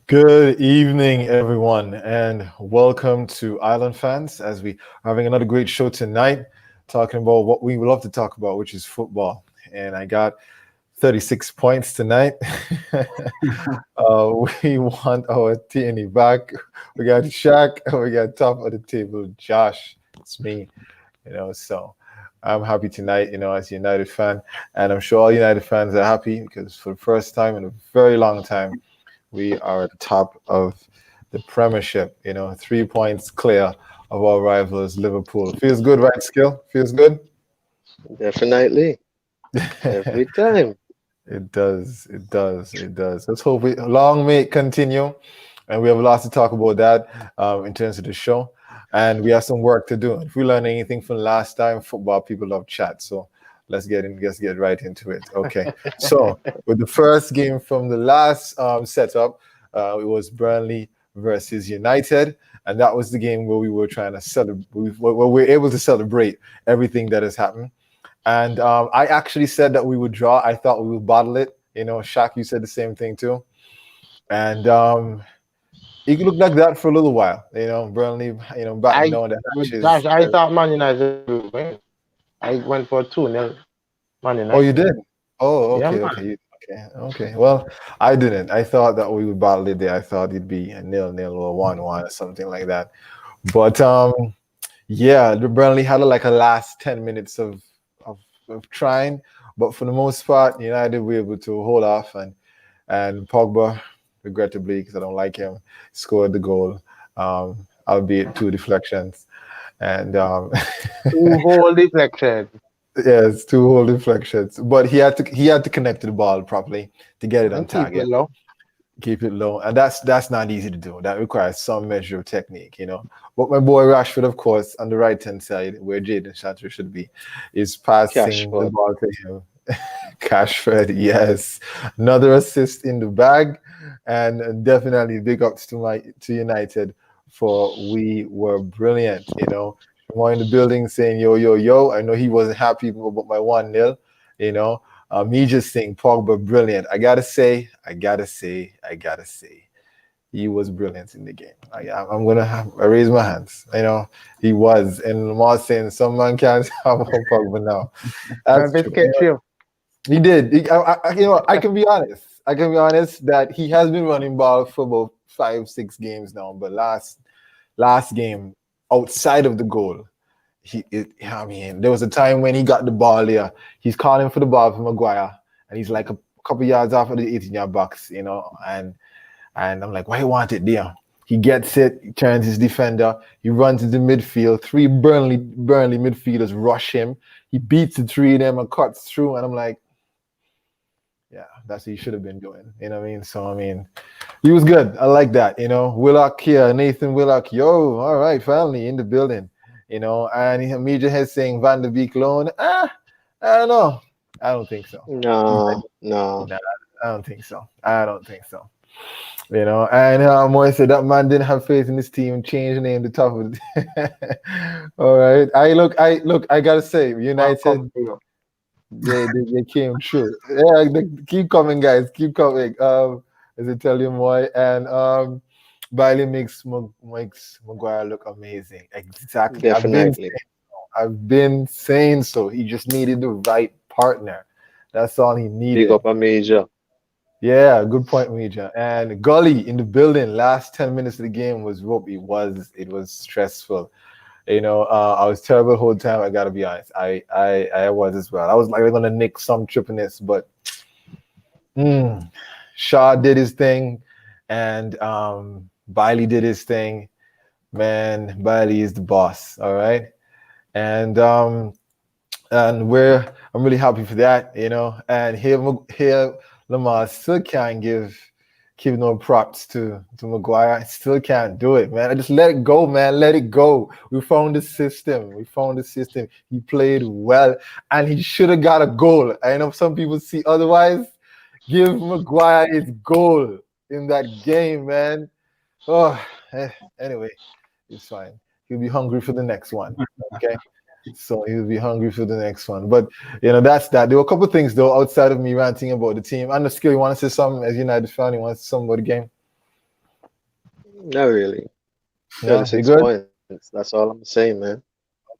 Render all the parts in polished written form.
Good evening, everyone, and welcome to Island Fans as we are having another great show tonight, talking about what we love to talk about, which is football. And I got 36 points tonight. We want our TNE back. We got Shaq, and we got top of the table, Josh. It's me, so I'm happy tonight, as a United fan. And I'm sure all United fans are happy because for the first time in a very long time, we are at the top of the Premiership, 3 points clear of our rivals, Liverpool. Feels good, right, Skill? Feels good? Definitely. Every time. It does. It does. It does. Let's hope long may it continue. And we have lots to talk about that in terms of the show. And we have some work to do. If we learn anything from last time, football people love chat. So let's get right into it. Okay. So with the first game from the last setup, it was Burnley versus United. And that was the game where we were trying to celebrate, where we were able to celebrate everything that has happened. And I actually said that we would draw. I thought we would bottle it. Shaq, you said the same thing too. And it looked like that for a little while. Burnley, batting I down the Josh, hatches. I thought Man United would win. I went for 2-0 Man Oh, you United. did? Oh, Yeah, okay, man. okay, okay. Well, I didn't. I thought that we would battle it there. I thought it'd be a 0-0 or 1-1 or something like that. But yeah, the Burnley had like a last 10 minutes of trying, but for the most part, United were able to hold off, and Pogba, regrettably, because I don't like him, scored the goal, albeit two deflections, and Two whole deflection. yes, two whole deflections. But he had to connect to the ball properly to get it on And keep it target, low. keep it low, and that's not easy to do. That requires some measure of technique. But my boy Rashford, of course, on the right hand side where Jaden Shatter should be, is passing the Cashford. ball to him. Cashford, yes, another assist in the bag, and definitely big ups to United for we were brilliant. More in the building saying yo yo yo. I know he wasn't happy about my 1-0. You know, me just saying Pogba brilliant. I gotta say, he was brilliant in the game. I'm gonna I raise my hands. He was, and Lamar saying some man can't have Pogba now. That's Memphis true. catch you. He did. I can be honest. I can be honest that he has been running ball for about 5, 6 games now. But last game, outside of the goal, I mean, there was a time when he got the ball here. He's calling for the ball for Maguire, and he's like a couple yards off of the 18-yard box, and I'm like, why you want it there? He gets it, he turns his defender, he runs into midfield. Three Burnley midfielders rush him. He beats the three of them and cuts through, and I'm like, yeah, that's what he should have been doing. You know what I mean? So I mean, he was good. I like that. Willock here, Nathan Willock. Yo, all right, finally in the building. And he immediately had saying Van der Beek loan. I don't know. I don't think so. No, no. Nah, I don't think so. I don't think so. And Moy said that man didn't have faith in his team, changed the name to top of it. All right. I gotta say, I'll United, come to you. they came true. Yeah, keep coming, guys. Keep coming. As I tell you, Moy, and Bailey makes Maguire look amazing. Exactly. Definitely. I've been saying so. He just needed the right partner. That's all he Big needed. up a major. Yeah, good point, Mija. And Gully in the building. Last 10 minutes of the game was rope. It was stressful. I was terrible the whole time. I gotta be honest. I was as well. I was like we're gonna nick some trippiness, but Shaw did his thing, and Bailey did his thing. Man, Bailey is the boss. All right, and I'm really happy for that. And here Lamar still can't give no props to Maguire. I still can't do it, man. I just let it go, man. Let it go. We found the system. He played well, and he should have got a goal. I know some people see otherwise. Give Maguire his goal in that game, man. Oh, anyway, it's fine. He'll be hungry for the next one. Okay. So he'll be hungry for the next one. But that's that. There were a couple of things though outside of me ranting about the team. And the skill, you want to say something as United fan, you want to say something about the game? Not really. Yeah, you 36 good? points. That's all I'm saying, man.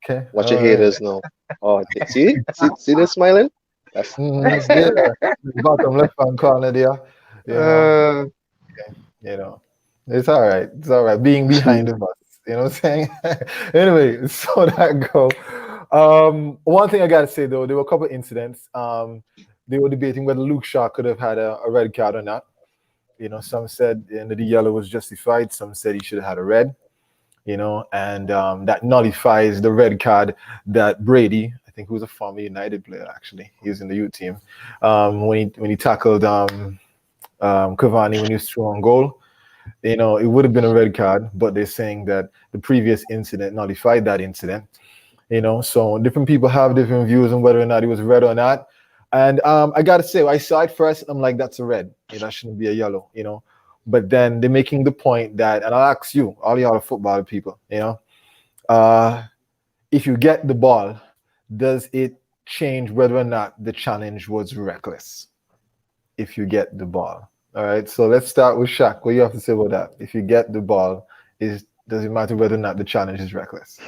Okay, Watch your all right. haters now. Oh, see, they're smiling. That's There, bottom left hand corner there. You know, Uh, you know, it's all right. It's all right. Being behind the bus, you know what I'm saying? Anyway, so that go. One thing I gotta say though, there were a couple of incidents. They were debating whether Luke Shaw could have had a red card or not. You know, some said the yellow was justified. Some said he should have had a red. You know, and that nullifies the red card that Brady, I think, who was a former United player actually, he was in the youth team, when he tackled Cavani when he was through on goal. You know, it would have been a red card, but they're saying that the previous incident nullified that incident. You know, so different people have different views on whether or not it was red or not. And I gotta say, I saw it first. I'm like, that's a red. You know, that shouldn't be a yellow. You know, but then they're making the point that, and I'll ask you, all y'all football people, you know, if you get the ball, does it change whether or not the challenge was reckless? If you get the ball, all right. So let's start with Shaq. What do you have to say about that? If you get the ball, does it matter whether or not the challenge is reckless?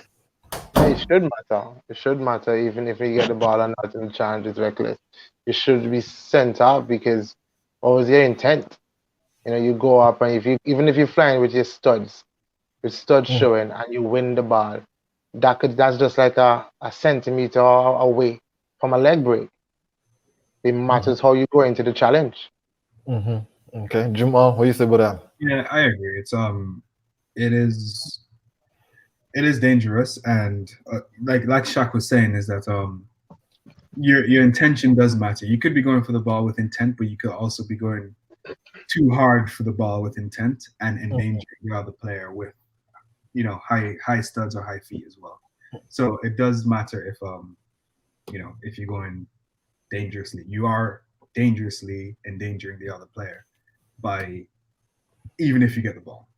it should matter. It should matter even if you get the ball or not and the challenge is reckless. You should be sent out because what was your intent? You know, you go up and if you even if you're flying with your studs, with studs Mm, showing and you win the ball, that's just like a centimeter away from a leg break. It mhm, matters how you go into the challenge. mhm. Okay, Jamal, what do you say about that? Yeah, I agree. It is it is dangerous, and like Shaq was saying, is that your intention does matter. You could be going for the ball with intent, but you could also be going too hard for the ball with intent and Mhm, endangering the other player with high studs or high feet as well. So it does matter if you're going dangerously. You are dangerously endangering the other player by even if you get the ball.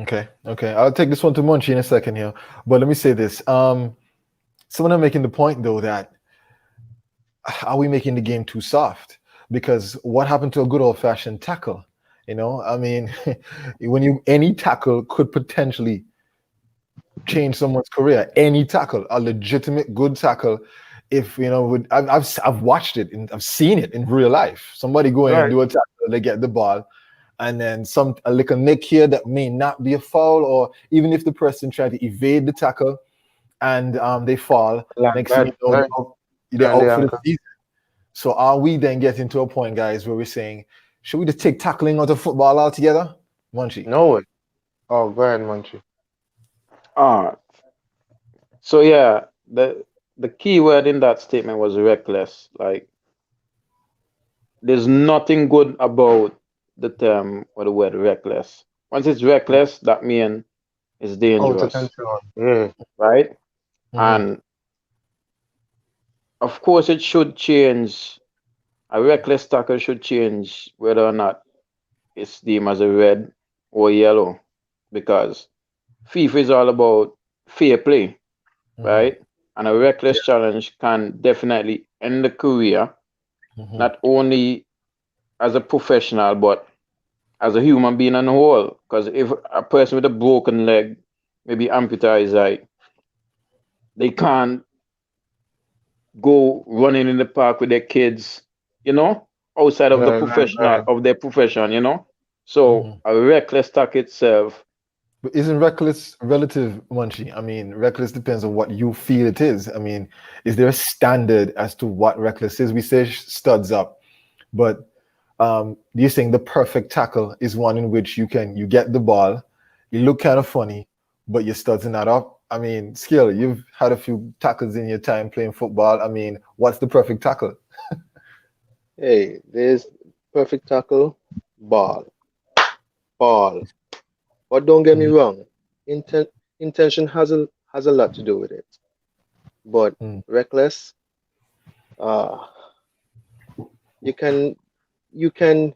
okay, okay. I'll take this one to Munchie in a second here, but let me say this. Someone are making the point though that are we making the game too soft? Because what happened to a good old fashioned tackle? You know, I mean, any tackle could potentially change someone's career. Any tackle, a legitimate good tackle. If you know, I've watched it and I've seen it in real life. Somebody go in and Right. do a tackle, they get the ball, and then a little nick here that may not be a foul, or even if the person tried to evade the tackle and they fall, Like next thing that, you know, right? they're Turn out the for the ankle. season. So are we then getting to a point, guys, where we're saying, should we just take tackling out of football altogether? Munchie. No way. Oh, go ahead, Munchie. Ah, so yeah, the key word in that statement was reckless. Like, there's nothing good about the term or the word reckless. Once it's reckless, that means it's Out of dangerous, control. Yeah. right? Mm-hmm. And of course, it should change. A reckless tackle should change whether or not it's deemed as a red or yellow, because FIFA is all about fair play, Mm-hmm. right? And a reckless challenge can definitely end the career, Mm-hmm. not only as a professional, but as a human being on the whole. Because if a person with a broken leg, maybe amputized, his eye, they can't go running in the park with their kids, you know, outside of the Right, right, professional right. of their profession, you know. So Mm-hmm. a reckless tack itself, But isn't reckless relative, Munchie? I mean, reckless depends on what you feel it is. I mean, is there a standard as to what reckless is? We say studs up, but do you think the perfect tackle is one in which you get the ball, you look kind of funny, but your studs are not up? I mean, Skill, you've had a few tackles in your time playing football. I mean, what's the perfect tackle? hey, there's perfect tackle, ball, ball. But don't get me Mm, wrong, intent intention has a lot to do with it. But mm, reckless, uh, you can you can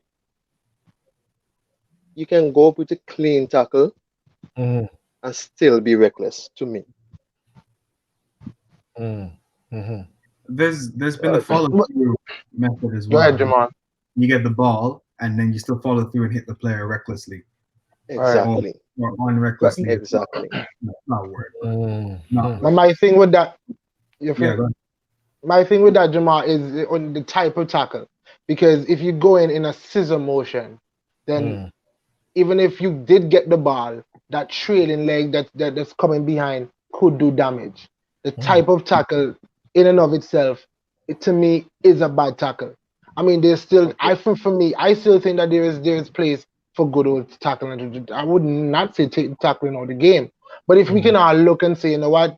you can go up with a clean tackle mm, and still be reckless to me. mm, mhm, There's been the follow But- through method as Go ahead, well. Jamal. You get the ball and then you still follow through and hit the player recklessly. Right. Or Exactly. or unrecklessly. Exactly. Not word. Mm. Not But my thing with that, you feel Yeah, go ahead. my thing with that, Jamal, is on the type of tackle. Because if you go in a scissor motion, then even if you did get the ball, that trailing leg that's coming behind could do damage. The type of tackle in and of itself, to me, is a bad tackle. I mean, there's still, for me, I still think that there is place for good old tackling. I would not say take tackling out of the game. But if we can all look and say, you know what,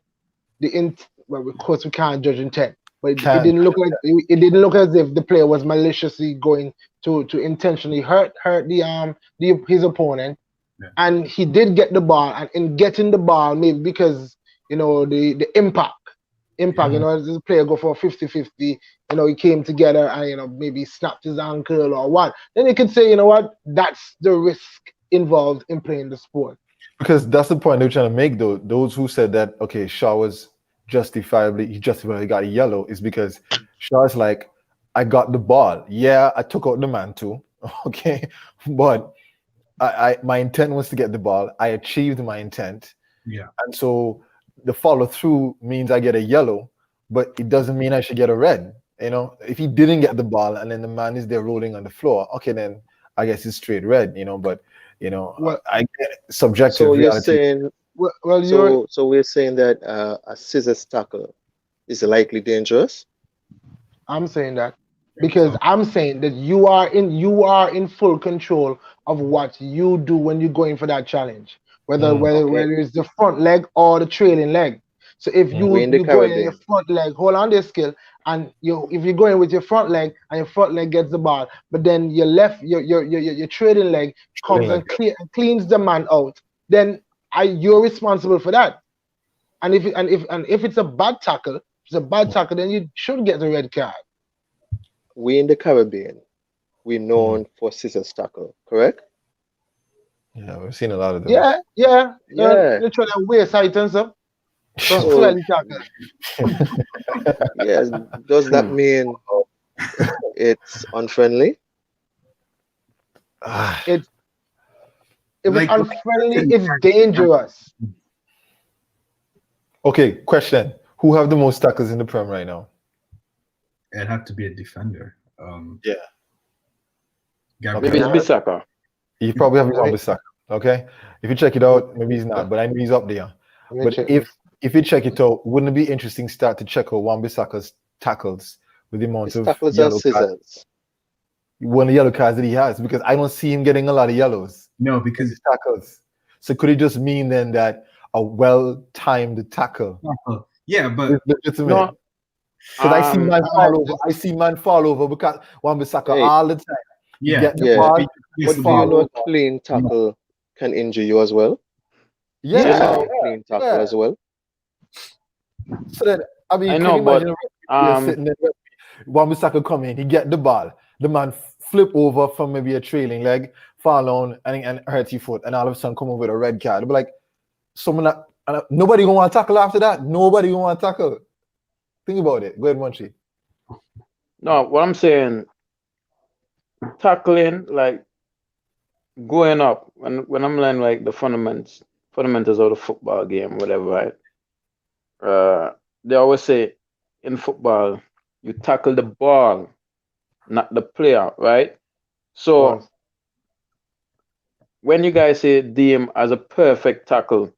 well, of course we can't judge intent, but it didn't look like it didn't look as if the player was maliciously going to intentionally hurt his opponent, and he did get the ball, and in getting the ball, maybe because the impact, you know, as this player go for 50-50, you know, he came together and maybe snapped his ankle or what, then you could say, you know what, that's the risk involved in playing the sport. Because that's the point they're trying to make, though. Those who said that, okay, Shaw was justifiably got a yellow is because Shaw's like, I got the ball. Yeah, I took out the man too. Okay. But my intent was to get the ball. I achieved my intent. Yeah. And so the follow through means I get a yellow, but it doesn't mean I should get a red. You know, if he didn't get the ball and then the man is there rolling on the floor, okay, then I guess it's straight red, but I get subjective So you're reality. saying, so we're saying that a scissors tackle is likely dangerous. I'm saying that because I'm saying that you are in full control of what you do when you're going for that challenge, whether it's the front leg or the trailing leg. So if you go in your front leg, hold on this skill, and if you're going with your front leg and your front leg gets the ball, but then your trailing leg comes and cleans the man out, then you're responsible for that. And if it's a bad tackle, then you should get the red card. We in the Caribbean, we're known for scissors tackle, correct? Yeah, we've seen a lot of them. Yeah. They're trying to waste height and stuff. So, yes, does that mean it's unfriendly? If it's unfriendly, it's dangerous. Okay, question. Who have the most tackles in the Prem right now? It'd have to be a defender. Yeah. Maybe it's Bissaka. He probably have Bissaka. Okay. If you check it out, maybe he's not, but I know he's up there. But if you check it out, wouldn't it be interesting start to check out Wan-Bissaka's tackles with the amount of yellow cards? One of the yellow cards that he has, because I don't see him getting a lot of yellows. No, because his tackles. So could it just mean then that a well-timed tackle? Yeah, but legitimate. No. Because I see man fall over. I see man fall over because Wan-Bissaka all the time. But do you know a clean tackle can injure you as well? Yeah. Clean tackle as well. So that I know, but Wan-Bissaka come in, he get the ball, the man flip over from maybe a trailing leg, fall down and hurt your foot, and all of a sudden come over with a red card. It'll be like nobody gonna want to tackle after that. Nobody gonna want to tackle. Think about it. Go ahead, Munchie. No, what I'm saying, tackling, like going up when I'm learning like the fundamentals of the football game, whatever, right? They always say in football, you tackle the ball, not the player, right? So when you guys say deem as a perfect tackle,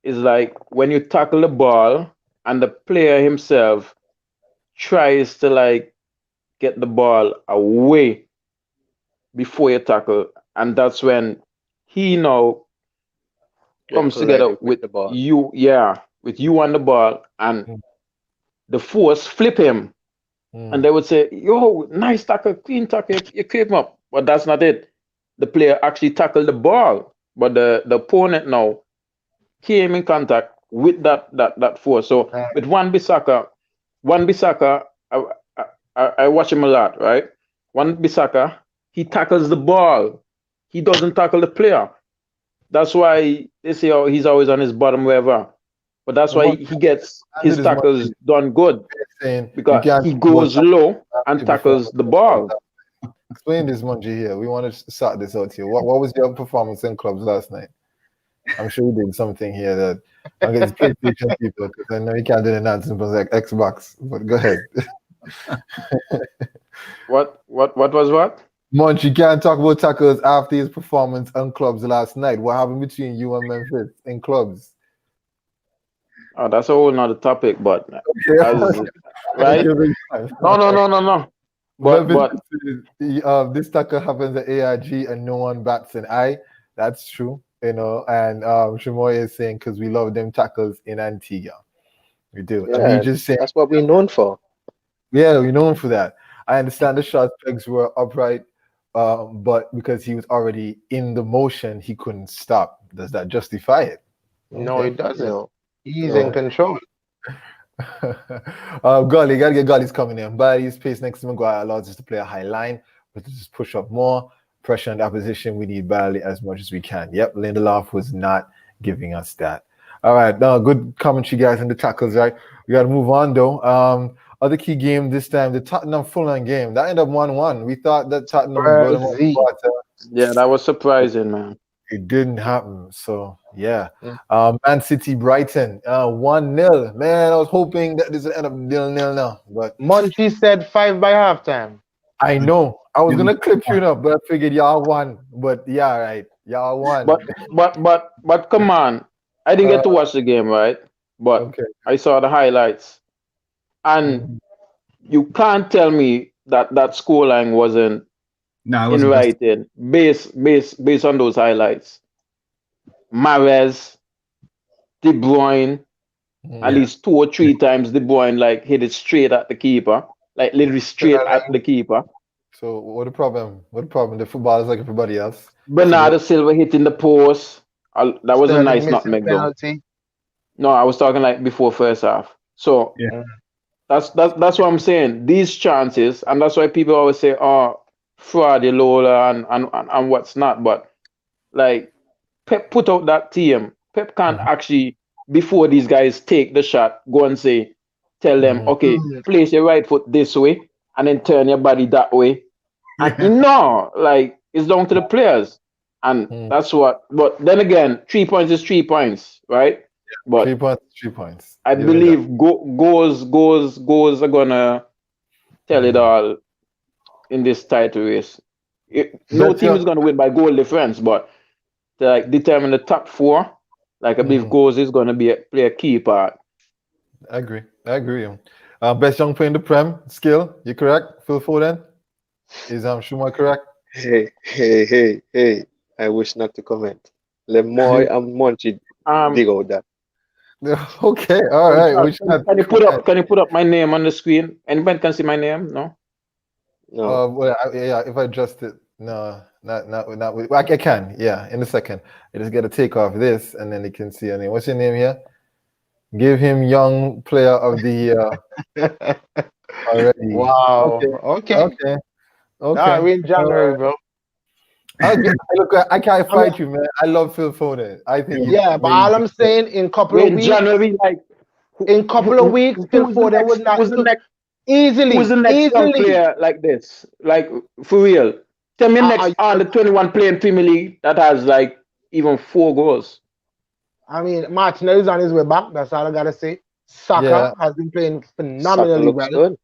it's like when you tackle the ball and the player himself tries to like get the ball away before you tackle, and that's when he now comes together with the ball. You, with you on the ball, and the force flip him, and they would say, "Yo, nice tackle, clean tackle, you keep him up." But that's not it. The player actually tackled the ball, but the opponent now came in contact with that force. So with Wan-Bissaka, I watch him a lot, right? Wan-Bissaka, he tackles the ball. He doesn't tackle the player. That's why they say he's always on his bottom wherever. But that's why he gets his tackles done good. Because he goes low and tackles the ball. explain this, Munji, here. We want to sort this out here. What was your performance in clubs last night? I'm sure you did something here that I guess PlayStation people, because I know you can't do the nonsense like Xbox. But go ahead. What was what? Munch, you can't talk about tackles after his performance on clubs last night. What happened between you and Memphis in clubs? Oh, that's a whole nother topic, but Okay. right? No. But This tackle happens at ARG and no one bats an eye. That's true, you know. And Shamoy is saying because we love them tackles in Antigua. We do. Yeah, And he just saying that's what we're known for. yeah, we're known for that. I understand the shot pegs were upright, but because he was already in the motion, he couldn't stop. Does that justify it? No, Okay. it doesn't. No. He's No. in control. Gully, gotta get Gully's coming in. Body's pace next to Maguire allows us to play a high line, but to just push up more pressure on the opposition. We need Bailey as much as we can. Yep, Lindelof was not giving us that. All right, now good commentary, guys, on the tackles. Right, we got to move on though. Other key game this time, the Tottenham Fulham game that ended up 1-1. We thought that Tottenham would blow them out of the water. yeah, that was surprising, man. It didn't happen. So yeah. Man City Brighton 1-0. Man, I was hoping that this would end up 0-0 now, but Monty said 5 by halftime. I know I was gonna clip you up, but I figured y'all won. But yeah, right, y'all won. But come on, I didn't get to watch the game, right? But Okay. I saw the highlights, and you can't tell me that scoreline wasn't No, it in wasn't. writing based on those highlights. Mahrez, De Bruyne, at least 2 or 3 times De Bruyne like hit it straight at the keeper, like literally straight at the keeper. So what the problem? What the problem? The football is like everybody else. Bernardo Silva hitting the post. That was a nice nutmeg though. penalty. No, I was talking like before first half. So Yeah. that's what I'm saying. These chances, and that's why people always say, "Oh, Fraudy Lola and what's not." But like Pep put out that team. Pep can't actually, before these guys take the shot, go and tell them, okay, place your right foot this way and then turn your body that way. And no, like it's down to the players. And that's what, but then again, 3 points is 3 points, right? But 3 points, 3 points. I believe goals are gonna tell it all in this title race. No team is gonna win by goal difference, but to like determine the top 4, like I believe goals is gonna play a key part. I agree. Best young player in the Prem, skill. You correct? Phil Foden. Is Shumar correct? Hey. I wish not to comment. Lemoy and Monchi dig out that. Okay, all right. Can you put up my name on the screen? Anybody can see my name? No. No. Well, yeah. If I adjust it, no, not. I can. Yeah, in a second. I just got to take off this, and then you can see your name. What's your name here? Give him young player of the year already. Wow. Okay. Nah, we're in January, bro. Look, I can't fight you, man. I love Phil Foden. I think. Yeah, but all I'm saying, in couple of weeks, January, like in couple of weeks, Phil Foden would not easily. Who's the next young player like this? Like for real? Tell me next on the 21 playing Premier League that has like even 4 goals. I mean, Martinelli is on his way back. That's all I gotta say. Saka has been playing phenomenally well. Good.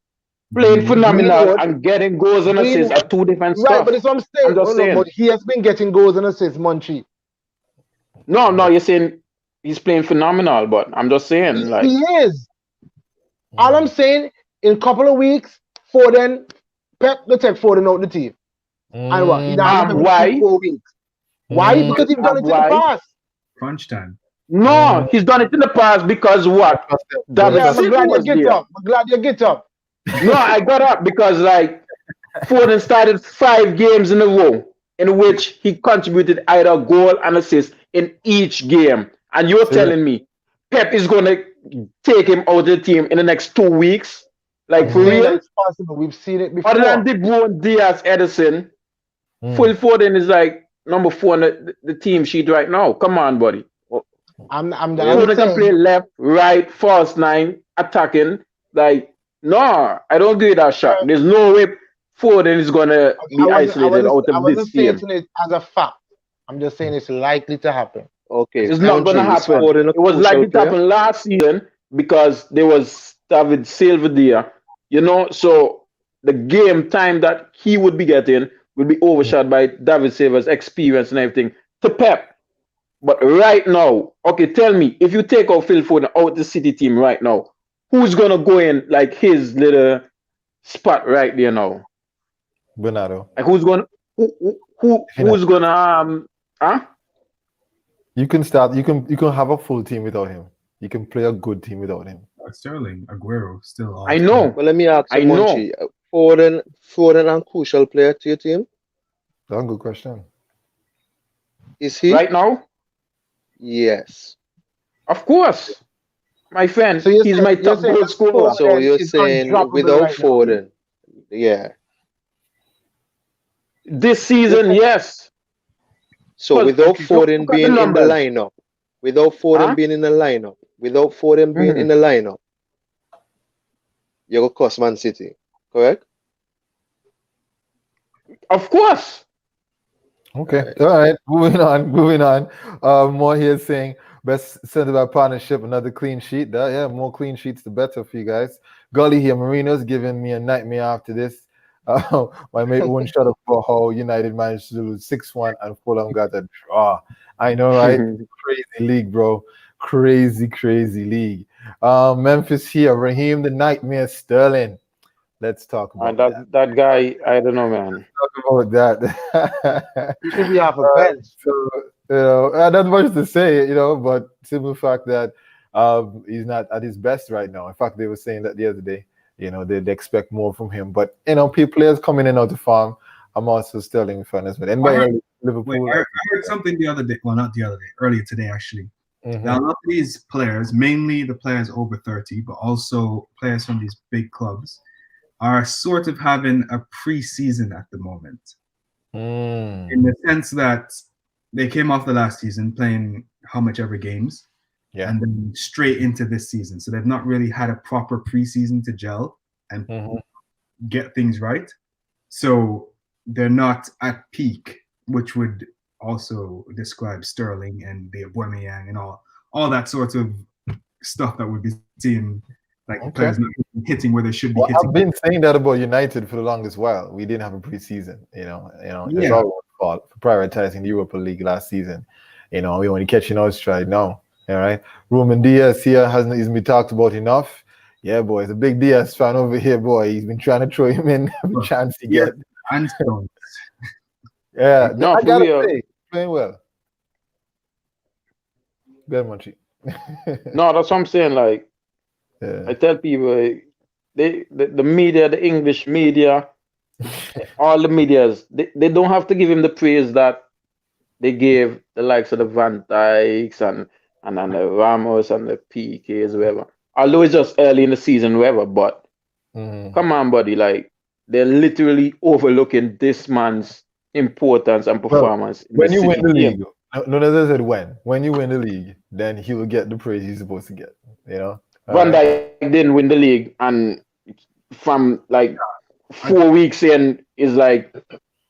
Playing phenomenal and getting goals and assists are 2 different stuff. Right, but it's what I'm saying. But he has been getting goals and assists, Monchi. No, you're saying he's playing phenomenal, but I'm just saying, like he is. All I'm saying, in a couple of weeks, Foden, Pep will take Foden out the team. And what? Why? 4 weeks. Why? Because he's done it in the past. Crunch time. No, he's done it in the past because what? I'm glad you get up. No, I got up because like Foden started 5 games in a row in which he contributed either a goal and assist in each game. And you're telling me Pep is going to take him out of the team in the next 2 weeks? Like for real? It's possible. We've seen it before. Other than De Bruyne, Diaz, Edison, Phil Foden is like number 4 on the team sheet right now. Come on, buddy. Foden can play left, right, false 9, attacking. Like, no, I don't agree with that shot. There's no way Foden is gonna be isolated out I of wasn't this game. saying it as a fact. I'm just saying it's likely to happen. Okay, It's not gonna Monchi, is happen. Foden a It was crucial likely to player? happen last season because there was David Silva there. So the game time that he would be getting would be overshadowed by David Silva's experience and everything to Pep. But right now, okay, tell me, if you take out Phil Foden out the City team right now, who's gonna go in like his little spot right there now? Bernardo. Like who's gonna who's gonna huh? You can start. You can have a full team without him. You can play a good team without him. Sterling, Aguero, still all. I know. Well, let me ask you, I know. Monchi. Foden a crucial player to your team? That's a good question. Is he? Right now, Yes. of course. My friend, So you're he's saying- my you're top saying goal that scorer. So you're is saying undroppable without right now. Foden, yeah. This season, yes. So Because without Foden look at the being in the numbers. lineup, without Foden Huh? being in the lineup, without Foden being in the lineup, you're gonna cost Man City, correct? Of course. Okay. All right. Moving on. More here saying best centre back partnership, another clean sheet. Yeah, more clean sheets, the better for you guys. Gully here, Marino's giving me a nightmare after this. My mate won't shut up for how United managed to lose 6-1 and Fulham got a draw. I know, right? Crazy league, bro. Crazy league. Memphis here, Raheem the Nightmare Sterling. Let's talk about that guy, I don't know, man. Talk about that. He should be off a bench. So, not much to say, but simple fact that he's not at his best right now. In fact, they were saying that the other day. They expect more from him. But players coming in out of farm. I'm also Sterling fan as well. Anybody Liverpool? I heard something the other day. Well, not the other day. Earlier today, actually. Mm-hmm. Now, a lot of these players, mainly the players over 30, but also players from these big clubs, are sort of having a pre-season at the moment. In the sense that they came off the last season playing how much ever games, and then straight into this season. So they've not really had a proper pre-season to gel and get things right. So they're not at peak, which would also describe Sterling and the Aubameyang and all that sort of stuff that would be seeing players not hitting where they should be hitting. I've been saying that about United for the longest while. We didn't have a preseason, It's all our fault for prioritizing the Europa League last season. We only catching our stride now. All right. Ruben Diaz here hasn't been talked about enough. Yeah, boy, it's a big Diaz fan over here, boy. He's been trying to throw him in every chance he gets. And Stones. Yeah, No, I gotta real. say, playing well. Good, Munchie. No, that's what I'm saying. Like, I tell people, the media, the English media, all the medias, they don't have to give him the praise that they gave the likes of the Van Dijks and the Ramos and the PKs, whatever. Although it's just early in the season, whatever, but come on, buddy, like they're literally overlooking this man's importance and performance. When you win the league, no, they said when. When you win the league, then he will get the praise he's supposed to get. Van Dijk didn't win the league, and from like 4 weeks in, is like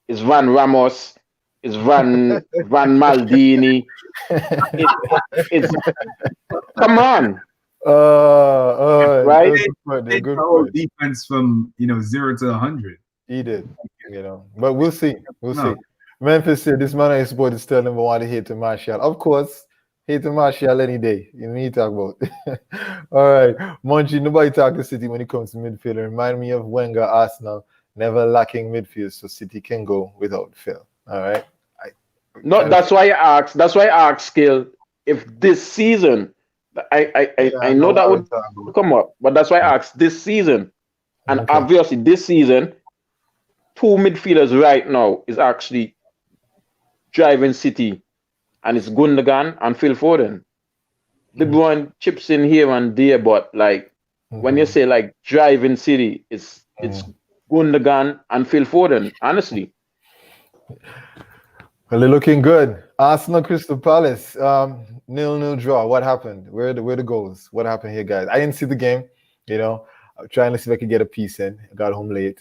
it's Van Ramos, it's Van Maldini. It's come on. Right? They good defense from 0 to 100. He did, but we'll see. See. Memphis said this man is supposed to Sterling, but want to hate to Martial. Of course, hate to Martial any day. You need to talk about. All right, Monchi. Nobody talk to City when it comes to midfield. Remind me of Wenger, Arsenal, never lacking midfield, so City can go without Phil. All right. No, that's why I asked. That's why I asked Skill if this season. I know that would come up, but that's why I asked this season. And obviously, this season, two midfielders right now is actually driving City, and it's Gundogan and Phil Foden. De Bruyne chips in here and there, but like when you say like driving City, it's Gundogan and Phil Foden. Honestly. Well, they're looking good. Arsenal, Crystal Palace, 0-0 draw. What happened? Where are the goals? What happened here, guys? I didn't see the game. I'm trying to see if I could get a piece in. I got home late.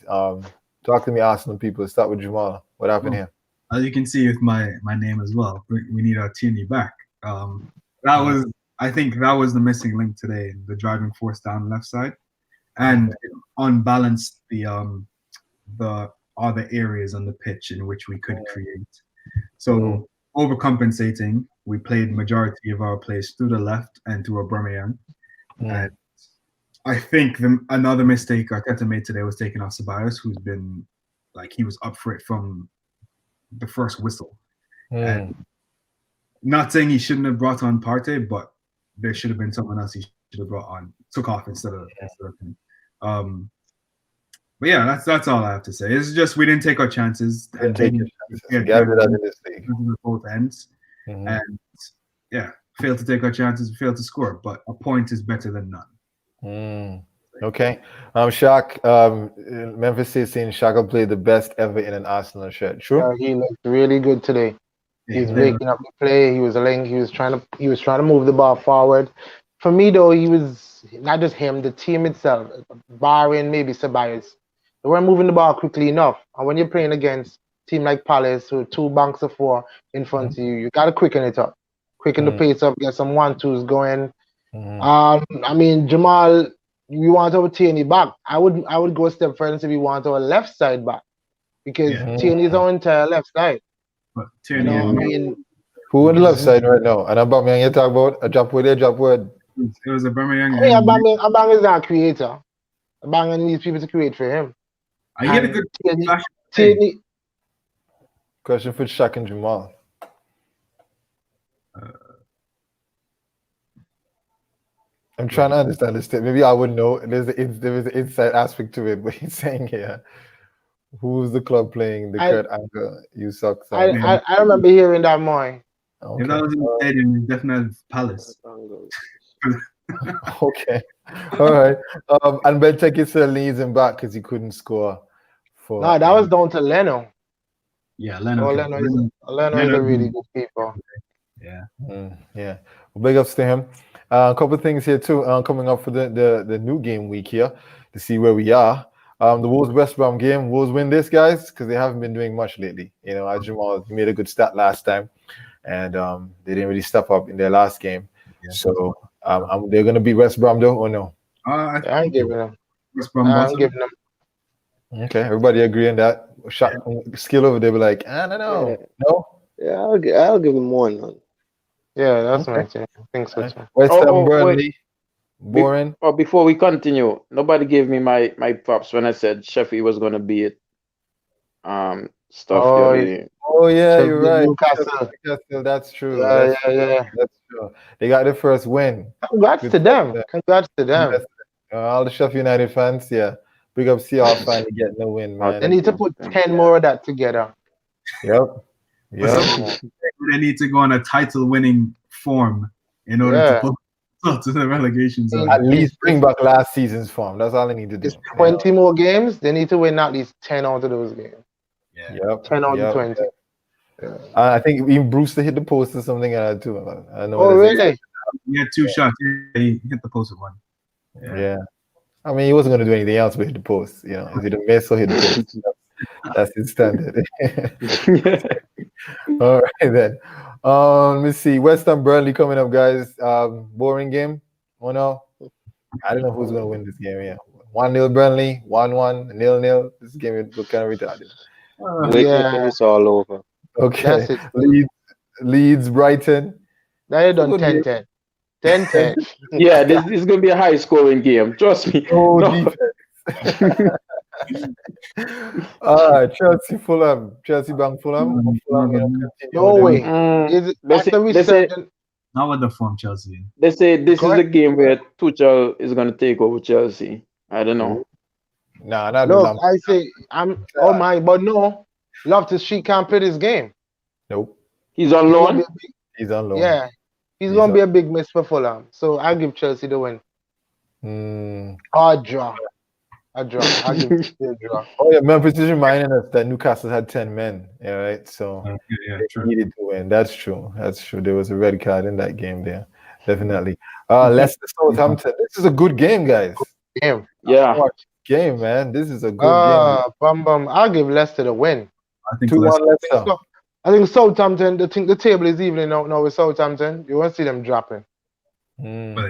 Talk to me, Arsenal people. Start with Jamal. What happened here? As you can see with my name as well, we need our Tierney back. I think that was the missing link today, the driving force down left side, and it unbalanced the other areas on the pitch in which we could create. So overcompensating, we played majority of our plays through the left and to Aubameyang. And I think another mistake Arteta made today was taking off Suarez, who's been like he was up for it from the first whistle. And not saying he shouldn't have brought on Partey, but there should have been someone else he should have took off instead of him. But yeah, that's all I have to say. It's just we didn't take our chances and both ends, and failed to take our chances, failed to score. But a point is better than none. Okay, Shaq. Memphis is saying Shaq played the best ever in an Arsenal shirt. True. He looked really good today. He's breaking up the play. He was trying to move the ball forward. For me though, he was not just him, the team itself, barring maybe Ceballos. They weren't moving the ball quickly enough. And when you're playing against a team like Palace with 2 banks of 4 in front of you, you gotta quicken it up. Quicken the pace up, get some 1-2s going. I mean, Jamal, you want our Tierney back. I would go a step further and say we want our left side back. Because Tierney is our entire left side. But Tierney, who on the left side right now? And Aubameyang, you talk about a drop word. It was Aubameyang. Aubameyang is our creator. Aubameyang needs people to create for him. I get a good Tierney. Question for Shaq and Jamal. I'm trying to understand this. Maybe I wouldn't know. There was an inside aspect to it, but he's saying here, who's the club playing the Kurt Angle? You suck. I remember hearing that more. Okay. If that was in the stadium, definitely Palace. Okay. All right. And Benteke still leads him back because he couldn't score. No, that was down to Leno. Yeah, Leno. Leno is a really good keeper. Yeah. Yeah. Well, big ups to him. A couple of things here too. Coming up for the new game week here to see where we are. The Wolves West Brom game. Wolves win this, guys, because they haven't been doing much lately. You know, Jamal made a good start last time, and they didn't really step up in their last game. Yeah. So they're gonna beat West Brom though, or no? I ain't giving them. West Brom. I ain't giving them. Okay, everybody agree on that. Skill over there, be like, I don't know. Yeah. No. Yeah, I'll give them 1. Yeah, that's my thing. I think so too. West Ham, Burnley. Boring. Before we continue, nobody gave me my props when I said Sheffield was going to beat stuff. Oh yeah, you're right. Newcastle, that's true. Yeah. That's true. They got the first win. Congrats to them. All the Sheffield United fans, yeah. Big up CR finally getting the win, man. They need to put 10 more of that together. Yep. They need to go on a title-winning form in order to put to the relegation zone. At least bring back last season's form. That's all they need to do. It's 20 more games. They need to win at least 10 out of those games. Yeah. Yep. 10 out of 20. Yeah. I think even Brewster hit the post or something too. I know. Oh, really? He had 2 shots. He hit the post with 1. Yeah. I mean, he wasn't going to do anything else but hit the post. You know, is it a miss or hit the post? That's his standard. All right, then. Let me see. West Ham Burnley coming up, guys. Boring game. Oh, no. I don't know who's going to win this game. Yeah. 1-0 Burnley, 1-1, 0-0. This game is kind of retarded. It's all over. Okay. Leeds, Brighton. Now you done 10-10. 10-10. Yeah, this is going to be a high-scoring game. Trust me. Defense. Chelsea, Fulham. Chelsea bang Fulham. No way. Not with the form Chelsea. They say this is a game where Tuchel is going to take over Chelsea. I don't know. Nah, not look. I say but no. Loftus-Cheek can't play this game. Nope. He's on loan. He's on loan. Yeah. He's going to be a big miss for Fulham. So I'll give Chelsea the win. Draw. I'll give Chelsea a draw. Oh, yeah. Memphis is reminding us that Newcastle had 10 men. Yeah, right? So they needed to win. That's true. There was a red card in that game there. Definitely. Leicester Southampton. This is a good game, guys. Game. Yeah. game, man. This is a good game. I'll give Leicester the win. I think 2-1 Leicester. Leicester. So, I think Southampton. The table is evening out now with Southampton. You won't see them dropping, Mm. But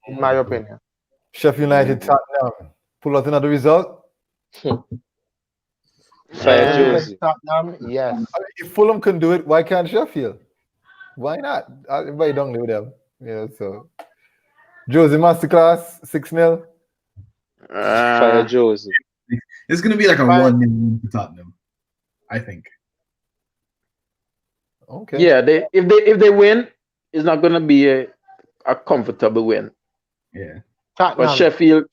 in my opinion. Sheffield United, Tottenham. Pull out another result. Fire Josie. Tottenham, yes. I mean, if Fulham can do it, why can't Sheffield? Why not? Everybody don't know them. You know, so Josie Masterclass, 6-0. Fire Josie. it's gonna be like a 1-0 win for Tottenham. I think. Okay. Yeah, if they win, it's not gonna be a comfortable win. Yeah. But Tottenham. Sheffield,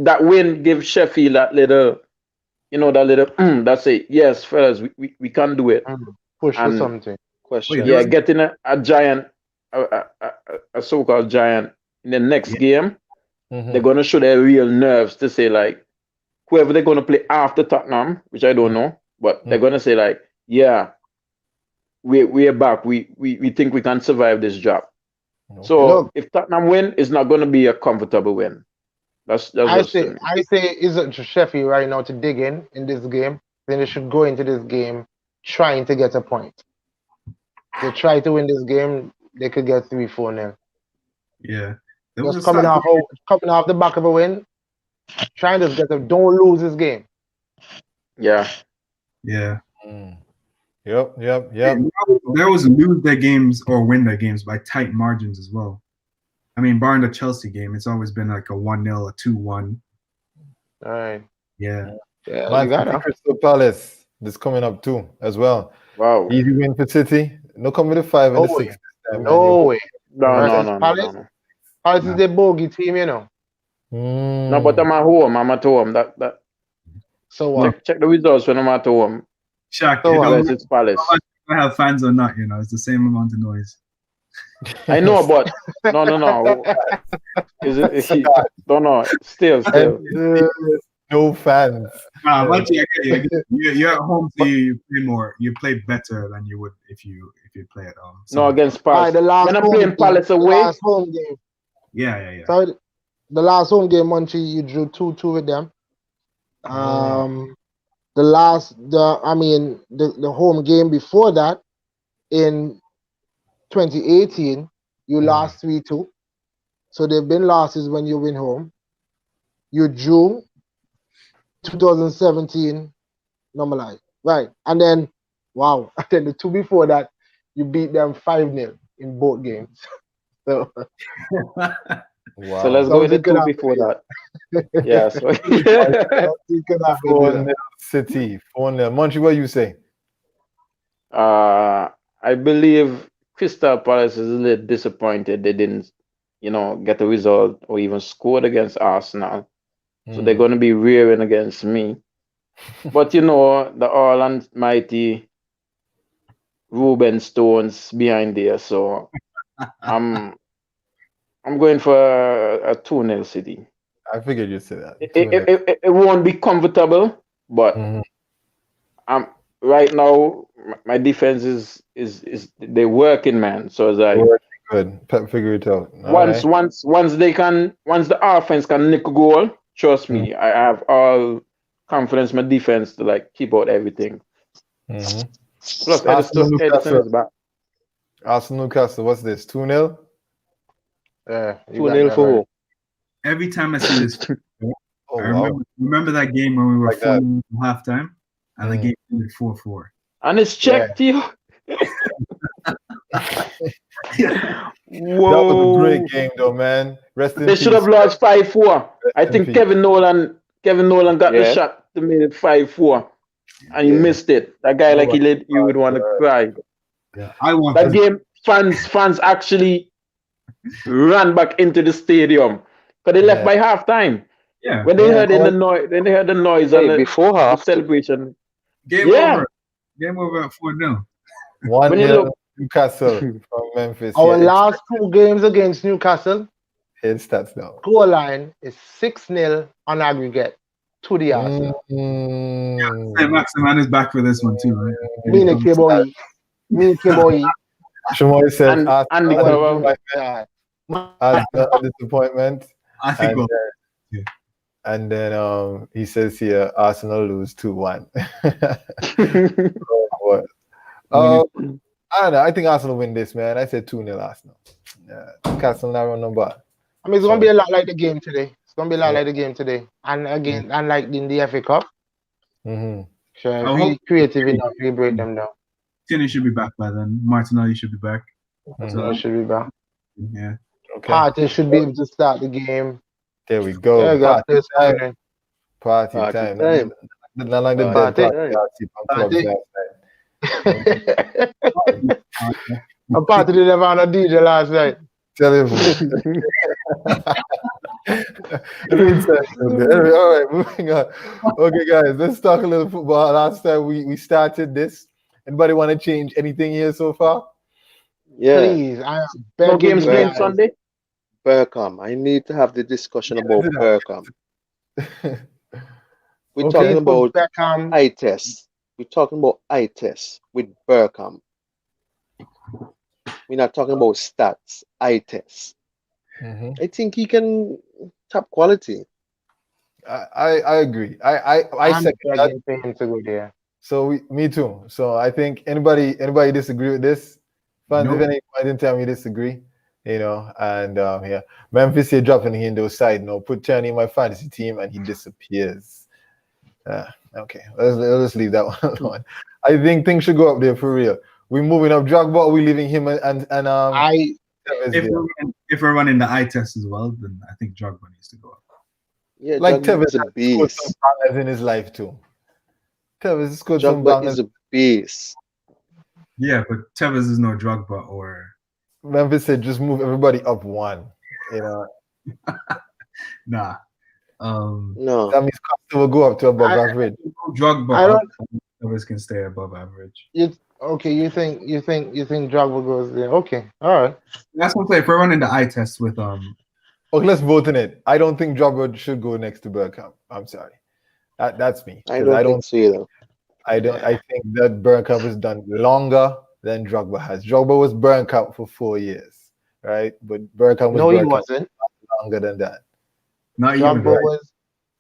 that win gives Sheffield that little, that's it. Yes, fellas, we can do it. Push for and- something. Question. Yeah, getting a giant, a so-called giant in the next game, Mhm. they're gonna show their real nerves to say like, whoever they're gonna play after Tottenham, which I don't know, but they're gonna say like, yeah, we're back. We think we can survive this job. Okay. So Look. if Tottenham win, it's not gonna be a comfortable win. That's I just say is it to Sheffield right now to dig in this game? Then they should go into this game trying to get a point. They try to win this game, they could get 3-4-0. Yeah. There was Just a coming start- off the back of a win, trying to get them. Don't lose this game. yeah. Yeah. Mm. Yep. There was lose their games or win their games by tight margins as well. I mean, barring the Chelsea game, it's always been like a 1-0, a 2-1. All right. Yeah. Yeah, Man you got City, it. Crystal Palace. This coming up too, as well. Wow. Easy win for City. No come with a 5 and No a way. 6. this time, No man. way. No. Palace is a bogey team, you know. Mm. No, but I'm at home. That So what? check the results when I'm at home. Shaq, So you what? don't Unless it's Palace. I have fans or not, it's the same amount of noise. I know, but no. Is it? No. Still. No fans. Nah, but yeah, you're at home, so you play more. You play better than you would if you play at home. So, No, against All right, Palace. the last When I'm home playing game, Palace the away, last home game. yeah. So the last home game, Munchie, you drew 2-2 with them. The home game before that in 2018, you lost 3-2. So they've been losses when you win home. You drew 2017 normalized. Right. And then wow. And then the two before that, you beat them 5-0 in both games. So Wow. so let's go with the Something could two happen before here. that. Yeah. So you could have been 4-0 there. City. 4-0. Munchie, what you say? I believe Crystal Palace is a little disappointed they didn't, get a result or even scored against Arsenal. So they're going to be rearing against me. But the all almighty Ruben Stones behind there. So I'm going for a 2-0 City. I figured you'd say that. It won't be comfortable, but right now my defense is they're working, man. So it's like good. Figure it out. once the offense can nick a goal, trust me, I have all confidence in my defense to like keep out everything. Plus Edison is back. Arsenal Newcastle, what's this? 2-0? Yeah, 2-0 for who? Every time I see this, Oh, I wow. remember that game when we were Like that. 4-0 at halftime, and the game ended 4-4. And it's checked to you. Whoa. That was a great game, though, man. Rest in They peace. should have lost 5-4. I think peace. Kevin Nolan got the shot to make it 5-4. And he missed it. That guy, you would want to cry. Yeah, I want That game, fans actually ran back into the stadium. But they left by halftime. Yeah. When they heard the noise and before the half. celebration. Game over. Game over at 4-0. 1-0 Newcastle from Memphis. Our last two games against Newcastle, Head stats now. goal line is 6-0 on aggregate to the Arsenal. Hey, Maximan is back for this one too, right? Me and K-Boy. Shamoy said And Arsenal disappointment. I think And, we'll. Yeah. And then he says here Arsenal lose 2-1. What? I don't know. I think Arsenal win this, man. I said 2-0 Arsenal. Castle not run no ball. I mean, it's gonna be a lot like the game today. It's gonna be a lot Yeah. like the game today, and again, unlike in the FA Cup, Mm-hmm. so I really hope- creative enough to break them down. Tierney should be back by then. Martinelli should be back. So it should be back. Yeah. Okay. Partey should be able to start the game. There we go. Yeah, got Party this time. time. Party Party time. time. Not like the dead Party party time. last year from clubs Partey. last night. A Partey didn't have on a DJ last night. Tell him. Anyway, all right, moving on. Okay, guys, let's talk a little football. Last time we started this. Anybody want to change anything here so far? Yeah, Please, I am No begging games you playing guys. Sunday. Bergkamp. I need to have the discussion about Bergkamp. We're Okay. talking about Beckham. eye test. We're talking about eye test with Bergkamp. We're not talking about stats. Eye test. Mhm. I think he can top quality. I agree. I I'm second that. begging for him to go there. So me too. So I think anybody disagree with this? Fans, Nope. if any point in time you disagree, and yeah, Memphis here dropping him those side. No, put Tierney in my fantasy team and he disappears. Okay, let's leave that one alone. I think things should go up there for real. We're moving up Drogba, or we leaving him and I Tevez If there? we're running the eye test as well, then I think Drogba needs to go up. Yeah, Like Drogba Tevez is a has scored beast. some bangers in his life too. Tevez has scored some Drogba bangers. is a beast. Yeah, but Tevez is no Drogba or Memphis said just move everybody up one. nah. No. That means Costa will go up to above I- average. Drogba. I don't- Tevez can stay above average. okay. You think Drogba goes there? Okay, all right. That's what I'm saying. If we're running the eye test with Okay, let's vote on it. I don't think Drogba should go next to Bergkamp. I'm sorry. That's me. I 'Cause don't think so either. I think that Bergkamp has done longer than Drogba has. Drogba was Bergkamp for 4 years, right? But Bergkamp was No, he Bergkamp wasn't. longer than that. not even Drogba was,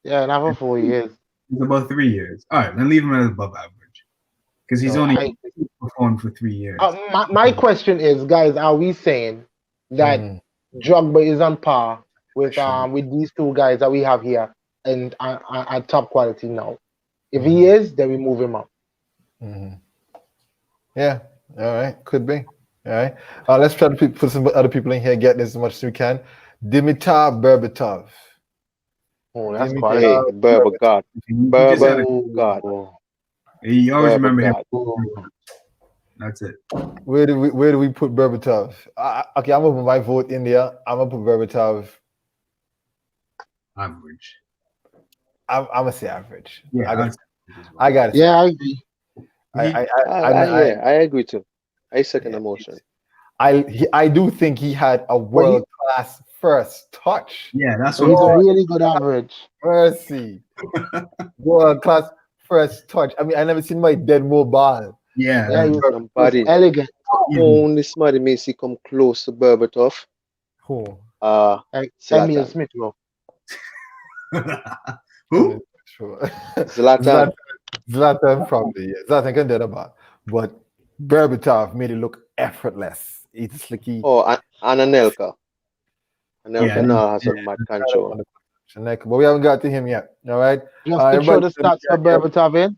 not for 4 years. it's about 3 years. All right, then leave him at above average because he's No, only performed for 3 years. My question is, guys, are we saying that Mhm. Drogba is on par with Sure. with these two guys that we have here and at top quality now? If he is, then we move him up. Mhm. Yeah. All right. Could be. All right. Let's try to put some other people in here. Get as much as we can. Dimitar Berbatov. Oh, that's Give me quality. Hey, Berber God. He just had a- God. you always Berber remember him. God. That's it. Where do we put Berbatov? Okay, I'm gonna put my vote in there. I'm gonna put Berbatov. Average. I'm gonna say average. Yeah, I got it. Yeah, I agree. I I agree too. I second the motion. I do think he had a world class first touch. Yeah, that's So what he's I'm a saying. really good average. Mercy. World class first touch. I mean, I never seen my dead mobile. Yeah, Yeah, he was Somebody elegant. only somebody makes he come close to Berbatov. Who? Like Zlatan. Emil Smith Rowe. Who? Sure. Zlatan. Zlatan probably. Yeah. Zlatan can do that about. But Berbatov made it look effortless. It's like he. Oh, and Anelka. Anelka Yeah, now has a mad control. But we haven't got to him yet. All right. Just to throw the stats for Berbatov in.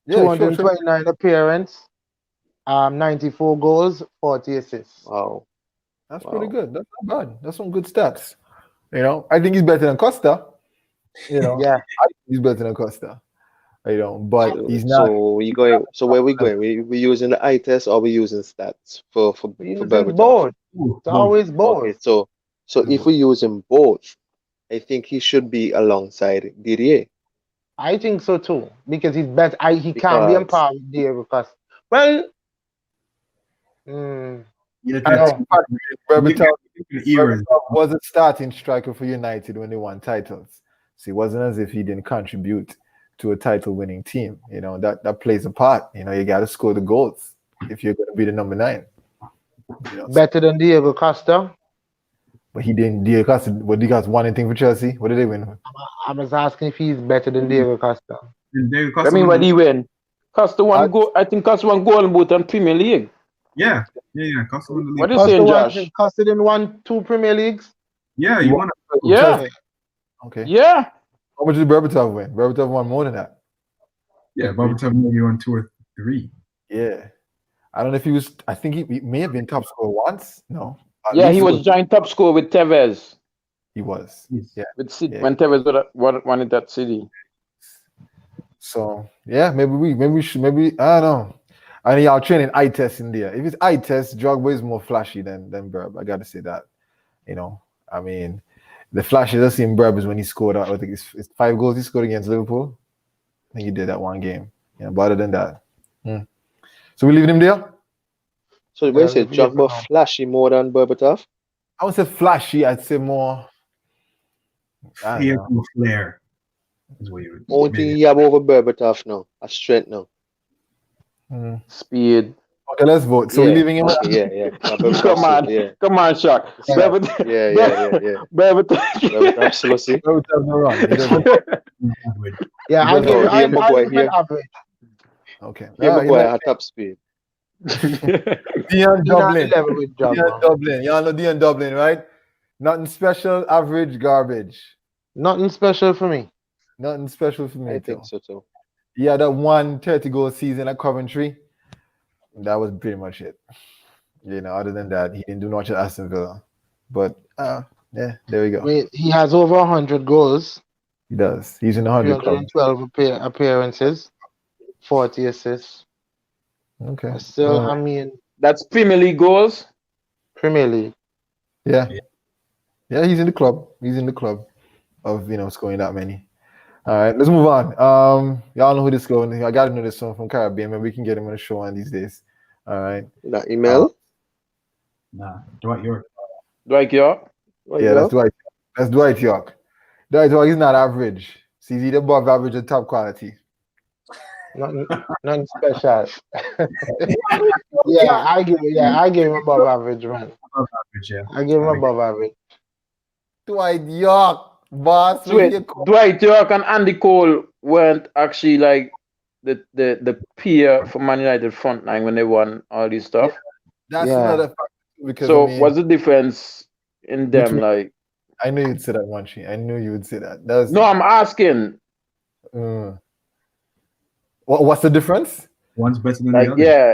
Yeah, sure. 229 appearance, 94 goals, 40 assists. Wow. That's pretty good. That's not bad. That's some good stats. I think he's better than Costa. Yeah. I think he's better than Costa. But he's not. So we going. So where we going? We using the eye test or we using stats for Berbatov? Both. It's always both. Okay, so if we use them both, I think he should be alongside Didier. I think so too, because he's better. He can't be on par with Diego Costa. Well, Berbatov was a starting striker for United when they won titles. So it wasn't as if he didn't contribute to a title-winning team. That plays a part. You got to score the goals if you're going to be the number 9. Better than Diego Costa. But he didn't. Diego Costa. What Diego Costa won anything for Chelsea? What did they win? I was asking if he's better than Diego Costa. And Diego I Costa mean, won what the- he win? Costa one goal. I think Costa one goal both on Premier League. yeah. Costa won the league. What are you saying, Josh? Costa didn't won 2 Premier Leagues. Yeah, he won. Yeah, Chelsea. Okay. yeah. How much did Berbatov win? Berbatov won more than that. Yeah, Berbatov maybe won 2 or 3. Yeah. I don't know if he was. I think he may have been top scorer once. No. At Yeah, least he was joint top scorer with Tevez. He was. Yeah. With City, Yeah. when Tevez won at that City. So yeah, maybe we should I don't know. I mean, y'all training eye test in there. If it's eye test, Drogba is more flashy than Berb. I got to say that. You know, I mean, the flashes I see in Berb is when he scored. I think it's 5 goals he scored against Liverpool. I think he did that one game. Yeah, but other than that, so we leaving him there. So when you say Drogba flashy more than Berbatov? I would say flashy. I'd say more. I He don't has know. more flair. Is what you would Only thing he have over Berbatov now, a strength now. Speed. Okay, let's vote. So Yeah. we're leaving him. Okay, yeah. Come on, Yeah. come on, Shock. Yeah, Berbatov Slossie. Berbatov no run. He doesn't- Yeah, I give Ian I Maguire give him here. average. Okay. Yeah, All right, Maguire at top speed. Dion Dublin. Level with Dion Drogba. Dublin. Y'all know Dion Dublin, right? Nothing special, average, garbage. Nothing special for me. Nothing special for me. I too. think so too. He had that 130-goal season at Coventry. That was pretty much it. You know, other than that, he didn't do much at Aston Villa. But yeah, there we go. Wait, he has over 100 goals, He does. He's in the 100 club. 312 appearances, 40 assists. Okay. But still, I mean, That's Premier League goals. Premier League. Yeah. Yeah, he's in the club. He's in the club of, scoring that many. All right, let's move on. Y'all know who this is going. I got to know this one from Caribbean. Maybe we can get him on the show one these days. All right. That email? Nah, Dwight York. Dwight York. Yeah, that's Dwight. That's Dwight York. Dwight York is not average. See, he's either above average or top quality. Nothing special. I give him above average, man. Above average, yeah. I give him above average. Dwight York, boss. Dwight York and Andy Cole weren't actually like the peer for Man United front line when they won all this stuff. That's Yeah. another factor. Because, So what's the difference in them? Between- Like, I knew you'd say that, Munchie. I knew you would say that. That's no, I'm asking. What's the difference? One's better than Like, the other. yeah,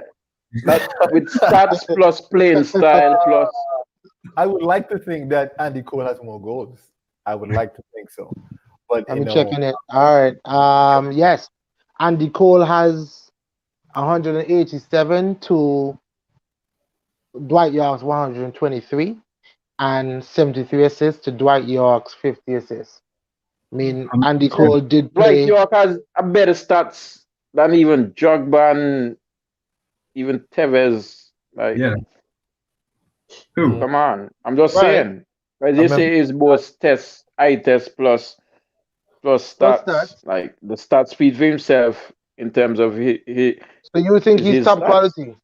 like with stats plus playing style plus. I would like to think that Andy Cole has more goals. I would like to think so. But I'm checking it. All right. Yes. Andy Cole has 187 to Dwight York's 123 and 73 assists to Dwight York's 50 assists. I mean, Andy Cole did play. Dwight York has a better stats than even Drogba and even Tevez. Like, Yeah. Who? come on. I'm just Right. saying. As you say, it's both eye test plus stats. stats. Like the stat speed for himself in terms of he So you think he's his top stats. quality?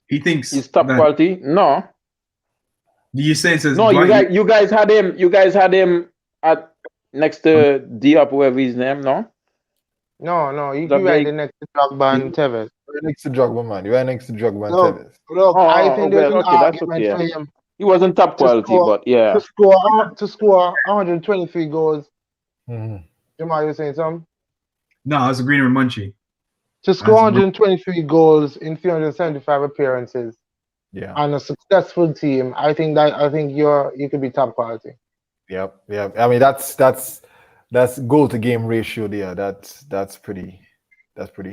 He thinks he's top that- quality. No. You saying says No, Dwight, you guys had him at next to Diop, whoever his name, no? No. You That be right make- next to Drogba and Tevez. Right next to Drogba, man. You're right next to Drogba and No. Tevez. Look, Oh, I think there's an okay, that's argument okay. for him He wasn't top quality, score- but yeah. to score 123 goals. Mhm. Jamal, you were saying something? No, I was agreeing with Munchie. To score As- 123 goals in 375 appearances Yeah. on a successful team, I think you could be top quality. Yep. I mean, that's goal to game ratio there. That's pretty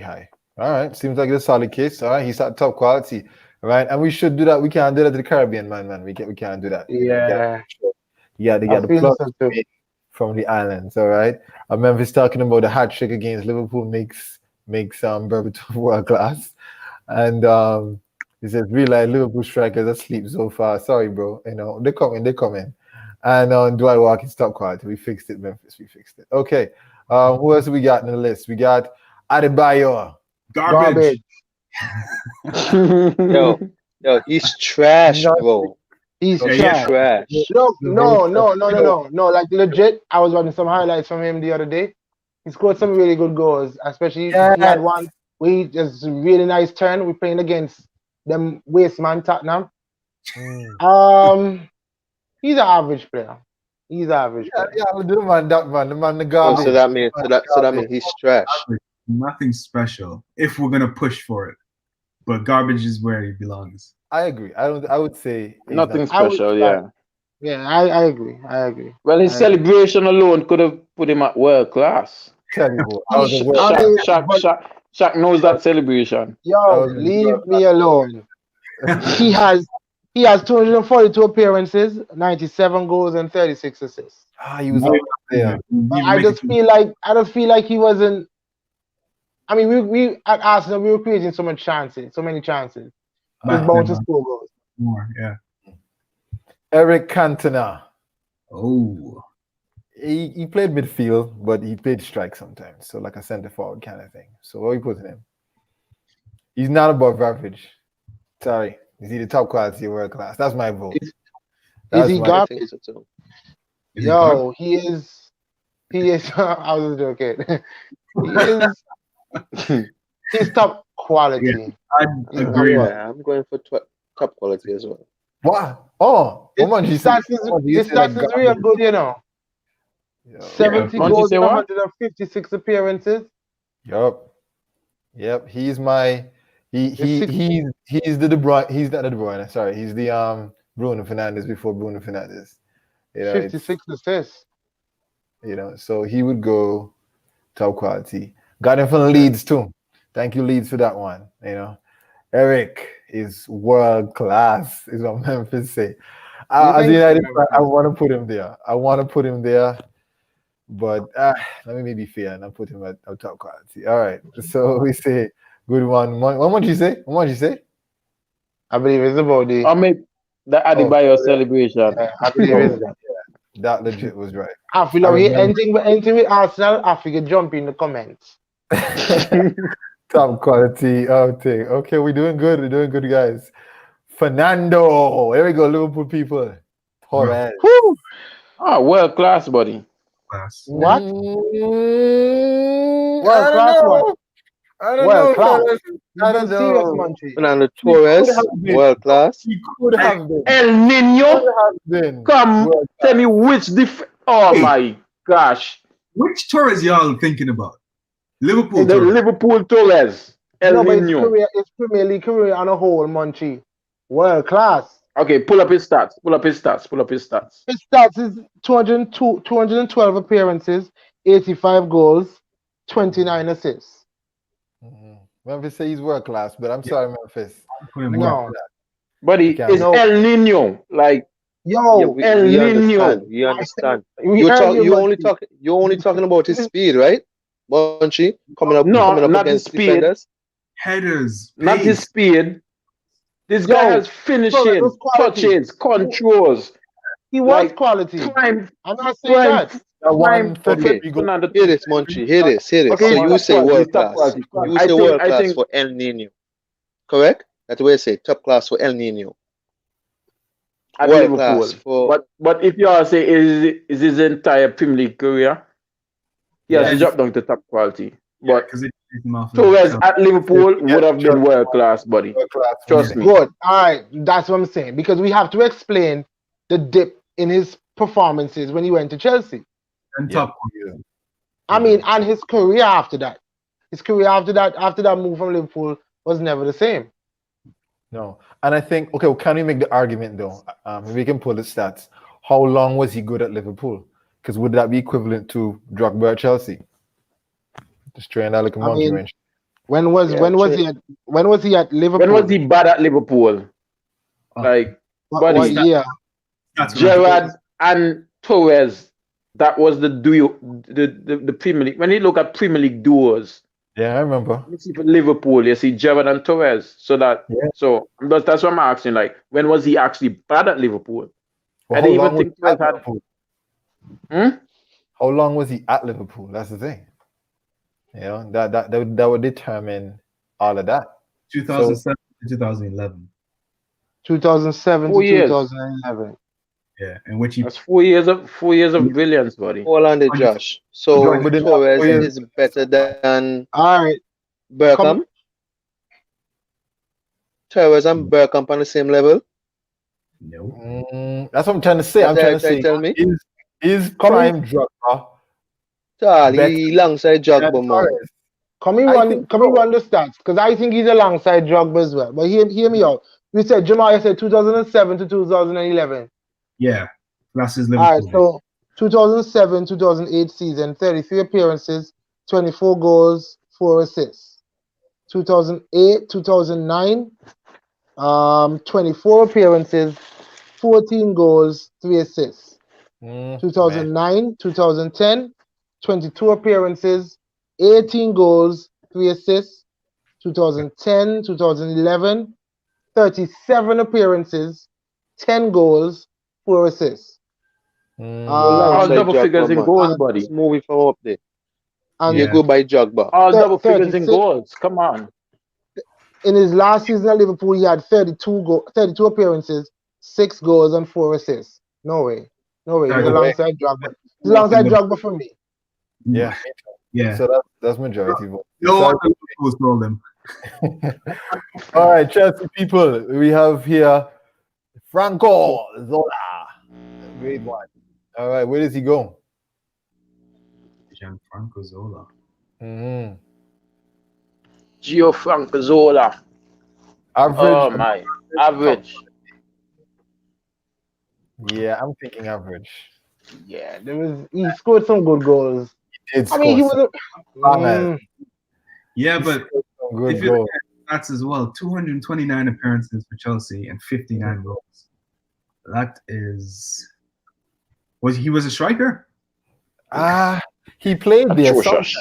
high. All right. Seems like it's a solid case. All right. He's at top quality. All right. And we should do that. We can't do that to the Caribbean, man. We can't do that. Yeah. Yeah, they I get the feel plus so too. from the islands. All right. Memphis talking about the hat trick against Liverpool makes Berbatov world class. And he says, realize Liverpool strikers asleep so far. Sorry, bro. They're coming. And Dwight York is top quality. We fixed it, Memphis. We fixed it. Okay. Who else we got in the list? We got Adebayor. Garbage. Yo, Yo, he's trash, No. bro. He's Yeah, trash. Trash. Look, no. Like legit, I was watching some highlights from him the other day. He scored some really good goals, especially he had Yes. one where he just really nice turn. We're playing against them Wasteman Tottenham. Mm. He's an average player. He's an average Yeah, player. yeah, the man, the man, the Oh, garbage. so that means he's trash. Nothing special if we're gonna push for it. But garbage is where he belongs. I agree. I would say he's Nothing not- special, yeah. Yeah, I agree. Well, his celebration alone could have put him at world class. terrible. I was a Shaq knows that celebration. Yo, leave me alone. he has 242 appearances, 97 goals, and 36 assists. he was up there. I just feel like he wasn't. I mean, we at Arsenal we were creating so many chances. He's bound to score goals. More, yeah. Eric Cantona. Oh. He played midfield, but he played strike sometimes. So like a center forward kind of thing. So what are we putting him? He's not above average. Sorry. He's either top quality or world class. That's my vote. Is he I garbage? think so too. Yo, he is. I was joking. He's top quality. Yeah, I agree. Yeah, I'm going for top quality as well. What? Oh, His stats is real good, you know. 70 Don't you goals, say what? 156 appearances. Yep. He's my he's the De Bruyne. He's not the De Bruyne. Sorry, he's the Bruno Fernandes before Bruno Fernandes. 56 assists. So he would go top quality. Got him from Leeds too. Thank you, Leeds, for that one. Eric is world class, is what Memphis say. As a United fan, I want to put him there. But let me be fair and I'll put him at top quality. All right. So we say good one. What did you say? I believe it's about the. Or maybe the Adebayo celebration. Yeah, I believe it's that. That legit was right. I feel like anything with Arsenal, I figure jump in the comments. Top quality thing. Okay, we're doing good, guys. Fernando. Here we go, Liverpool people. Torres. World class, buddy. Class. What? World class one. I don't know. Class. I don't know. Serious, Monty. Fernando Torres, world class. He could have been. El Nino. Come, tell me which Oh my gosh. Which Torres y'all thinking about? Liverpool. The Liverpool Torres. El Nino. It's Premier League career on a whole, Monty. World class. Okay, pull up his stats. His stats is 212 appearances, 85 goals, 29 assists. Memphis say he's world class, but I'm sorry, Memphis. No. Buddy, it's El Nino. Like, yo, El Nino. You understand. You're only talking about his speed, right? Bunchy coming up not against his speed. defenders. Headers. Not his speed. This guy has finishing, touches, controls. He was quality. I'm not saying that. Hear this, Monchi. Hear this. Okay, so you say world class. You say world class for El Nino. Correct? That's the way I say top class for El Nino. At Liverpool. But if you all say is his entire Premier League career, he has to drop down to top quality. But Torres at Liverpool would have been world class, buddy. Trust me. Good. All right, that's what I'm saying. Because we have to explain the dip in his performances when he went to Chelsea. And top. I mean, and his career after that. After that move from Liverpool was never the same. No. And I think, can we make the argument though? We can pull the stats. How long was he good at Liverpool? Because would that be equivalent to Drogba at Chelsea? Just trying that like a monkey wrench. When was he at Liverpool? When was he bad at Liverpool? What year? Gerrard and Torres. That was the duo, the Premier League. When you look at Premier League duos, yeah, I remember. You see for Liverpool, you see Gerrard and Torres. So that's what I'm asking. Like, when was he actually bad at Liverpool? Well, I didn't even think Torres had. How long was he at Liverpool? That's the thing. That would determine all of that. 2007 to 2011. 2007 4 to years. 2011. Yeah, in which he That's 4 years of brilliance, buddy. Hold on there, Josh. So Suarez is better than All right. Bergkamp? Suarez and Bergkamp on the same level? no. That's what I'm trying to say. I'm trying to say Tell me. is prime Drogba Charlie alongside Drogba, man. Come in run the stats, because I think he's alongside Drogba as well. But hear me out. You said Jamal said 2007 to 2011. Yeah, that's his All right, Liverpool. so 2007-2008 season, 33 appearances, 24 goals, 4 assists. 2008-2009, 24 appearances, 14 goals, 3 assists. 2009-2010, 22 appearances, 18 goals, 3 assists. 2010-2011, 37 appearances, 10 goals, 4 assists. All double figures in goals, buddy. It's moving from up there. And you go by Drogba. All double figures in goals. Come on. In his last season at Liverpool, he had 32 appearances, 6 goals, and 4 assists. No way. He's alongside Drogba. He's alongside Drogba for me. Yeah. So that's majority vote. No one knows all them. All right, Chelsea people, we have here Franco Zola, grade 1. All right, where does he go? Franco Zola. Franco Zola. Average. Oh my, average. Yeah, I'm thinking average. Yeah, he scored some good goals. He did score. Yeah, but if you look at stats as well, 229 appearances for Chelsea and 59 goals. That is... He was a striker? He played there sometimes.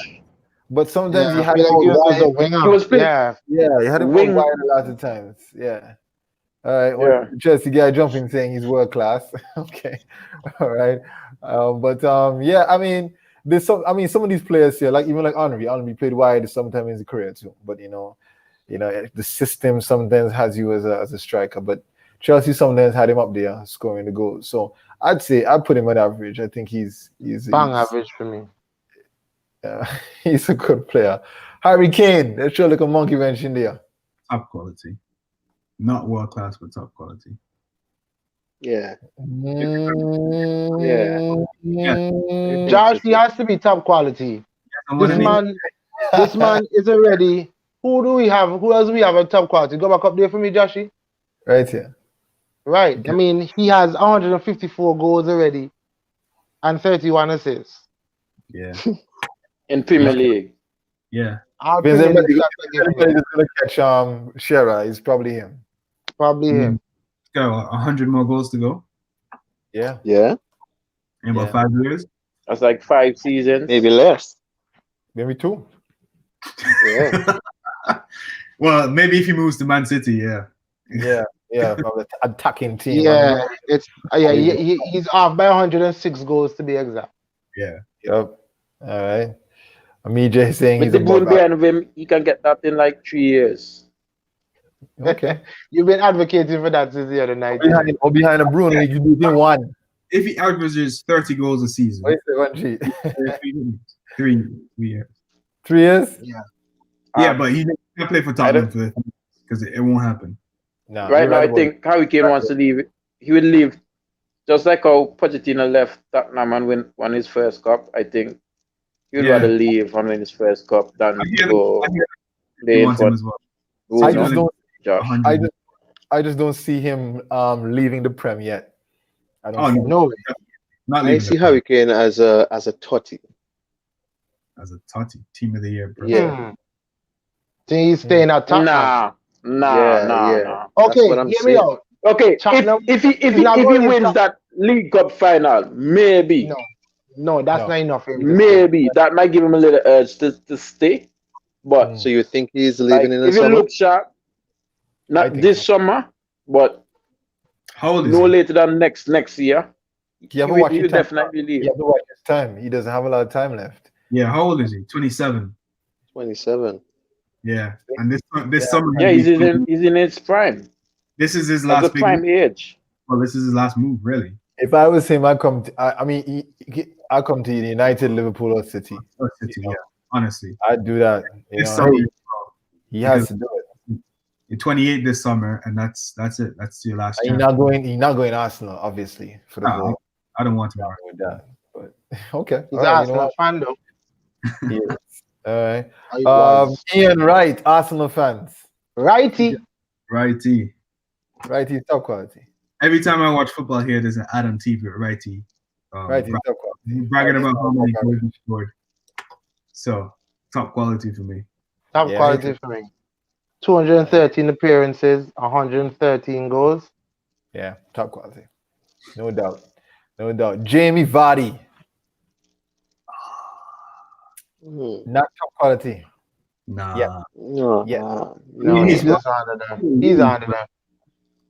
But sometimes he had to go wide. He was playing. Yeah, he had to go wide a lot of times. Yeah. All right. Well, Chelsea guy jumping saying he's world class. Okay. All right. Yeah, I mean, some of these players here, like even like Henry played wide sometime in his career too. But you know, the system sometimes has you as a striker. But Chelsea sometimes had him up there scoring the goals. So I'd put him at average. I think he's average for me. He's a good player. Harry Kane, let's show like a monkey wrench in there. Top quality. Not world class, but top quality. Yeah. Josh, he has to be top quality. This man is already. Who do we have? Who else do we have at top quality? Go back up there for me, Joshy. Right here. Right. I mean, he has 154 goals already and 31 assists. Yeah. In Premier League. Yeah. He's going to catch Shearer. It's probably him. Him. Got 100 more goals to go. Yeah. Yeah. In about 5 years. That's like 5 seasons. Maybe less. Maybe 2. Yeah. Well, maybe if he moves to Man City, yeah. Yeah, from the attacking team. Yeah, he's off by 106 goals to be exact. Yeah. Yep. All right. Amija saying with the ball behind him, he can get that in like 3 years. Okay. You've been advocating for that since the other night. Behind a Bruno, you do it in 1. If he averages 30 goals a season. Wait, 3 years. 3 years? Yeah. Yeah, but he can't play for Tottenhm because it won't happen. No, right now, I think Harry Kane wants to leave. He would leave just like how Pochettino left Tottenham and won his first cup. I think he would rather leave and win his first cup than go play for. I just don't see him leaving the Prem yet. I don't know. I see Harry Kane as a Totti. As a Totti, team of the year, bro. Yeah. Think he's staying at Tottenham? Nah. Okay, hear me out. Okay, if he wins that League Cup final, maybe. No, that's not enough. Maybe that might give him a little urge to stay. But so you think he's leaving in the if summer? If he looks sharp, not this summer, but how old is no later than next year. He will definitely leave. You have to watch his time. He doesn't have a lot of time left. Yeah, how old is he? 27. 27. Yeah, and this summer. Yeah, he's in his prime. This is his last big prime age. Well, this is his last move, really. If I was him, I'd come. I'd come to United, Liverpool, or City. Or City, yeah. Honestly, I'd do that. He has to do it. You're 28 this summer, and that's it. That's your last. He's not going Arsenal, obviously, for the goal. I don't want to argue with that. But okay, he's Arsenal fan though. He is. All right. Ian Wright, Arsenal fans. Righty, top quality. Every time I watch football here, there's an ad on TV with Righty. Top quality. Bragging about how many goals he scored. So, top quality for me. Top quality for me. 213 appearances, 113 goals. Yeah, top quality. No doubt. Jamie Vardy. Not top quality. Nah. No, he's just under there. He's under there.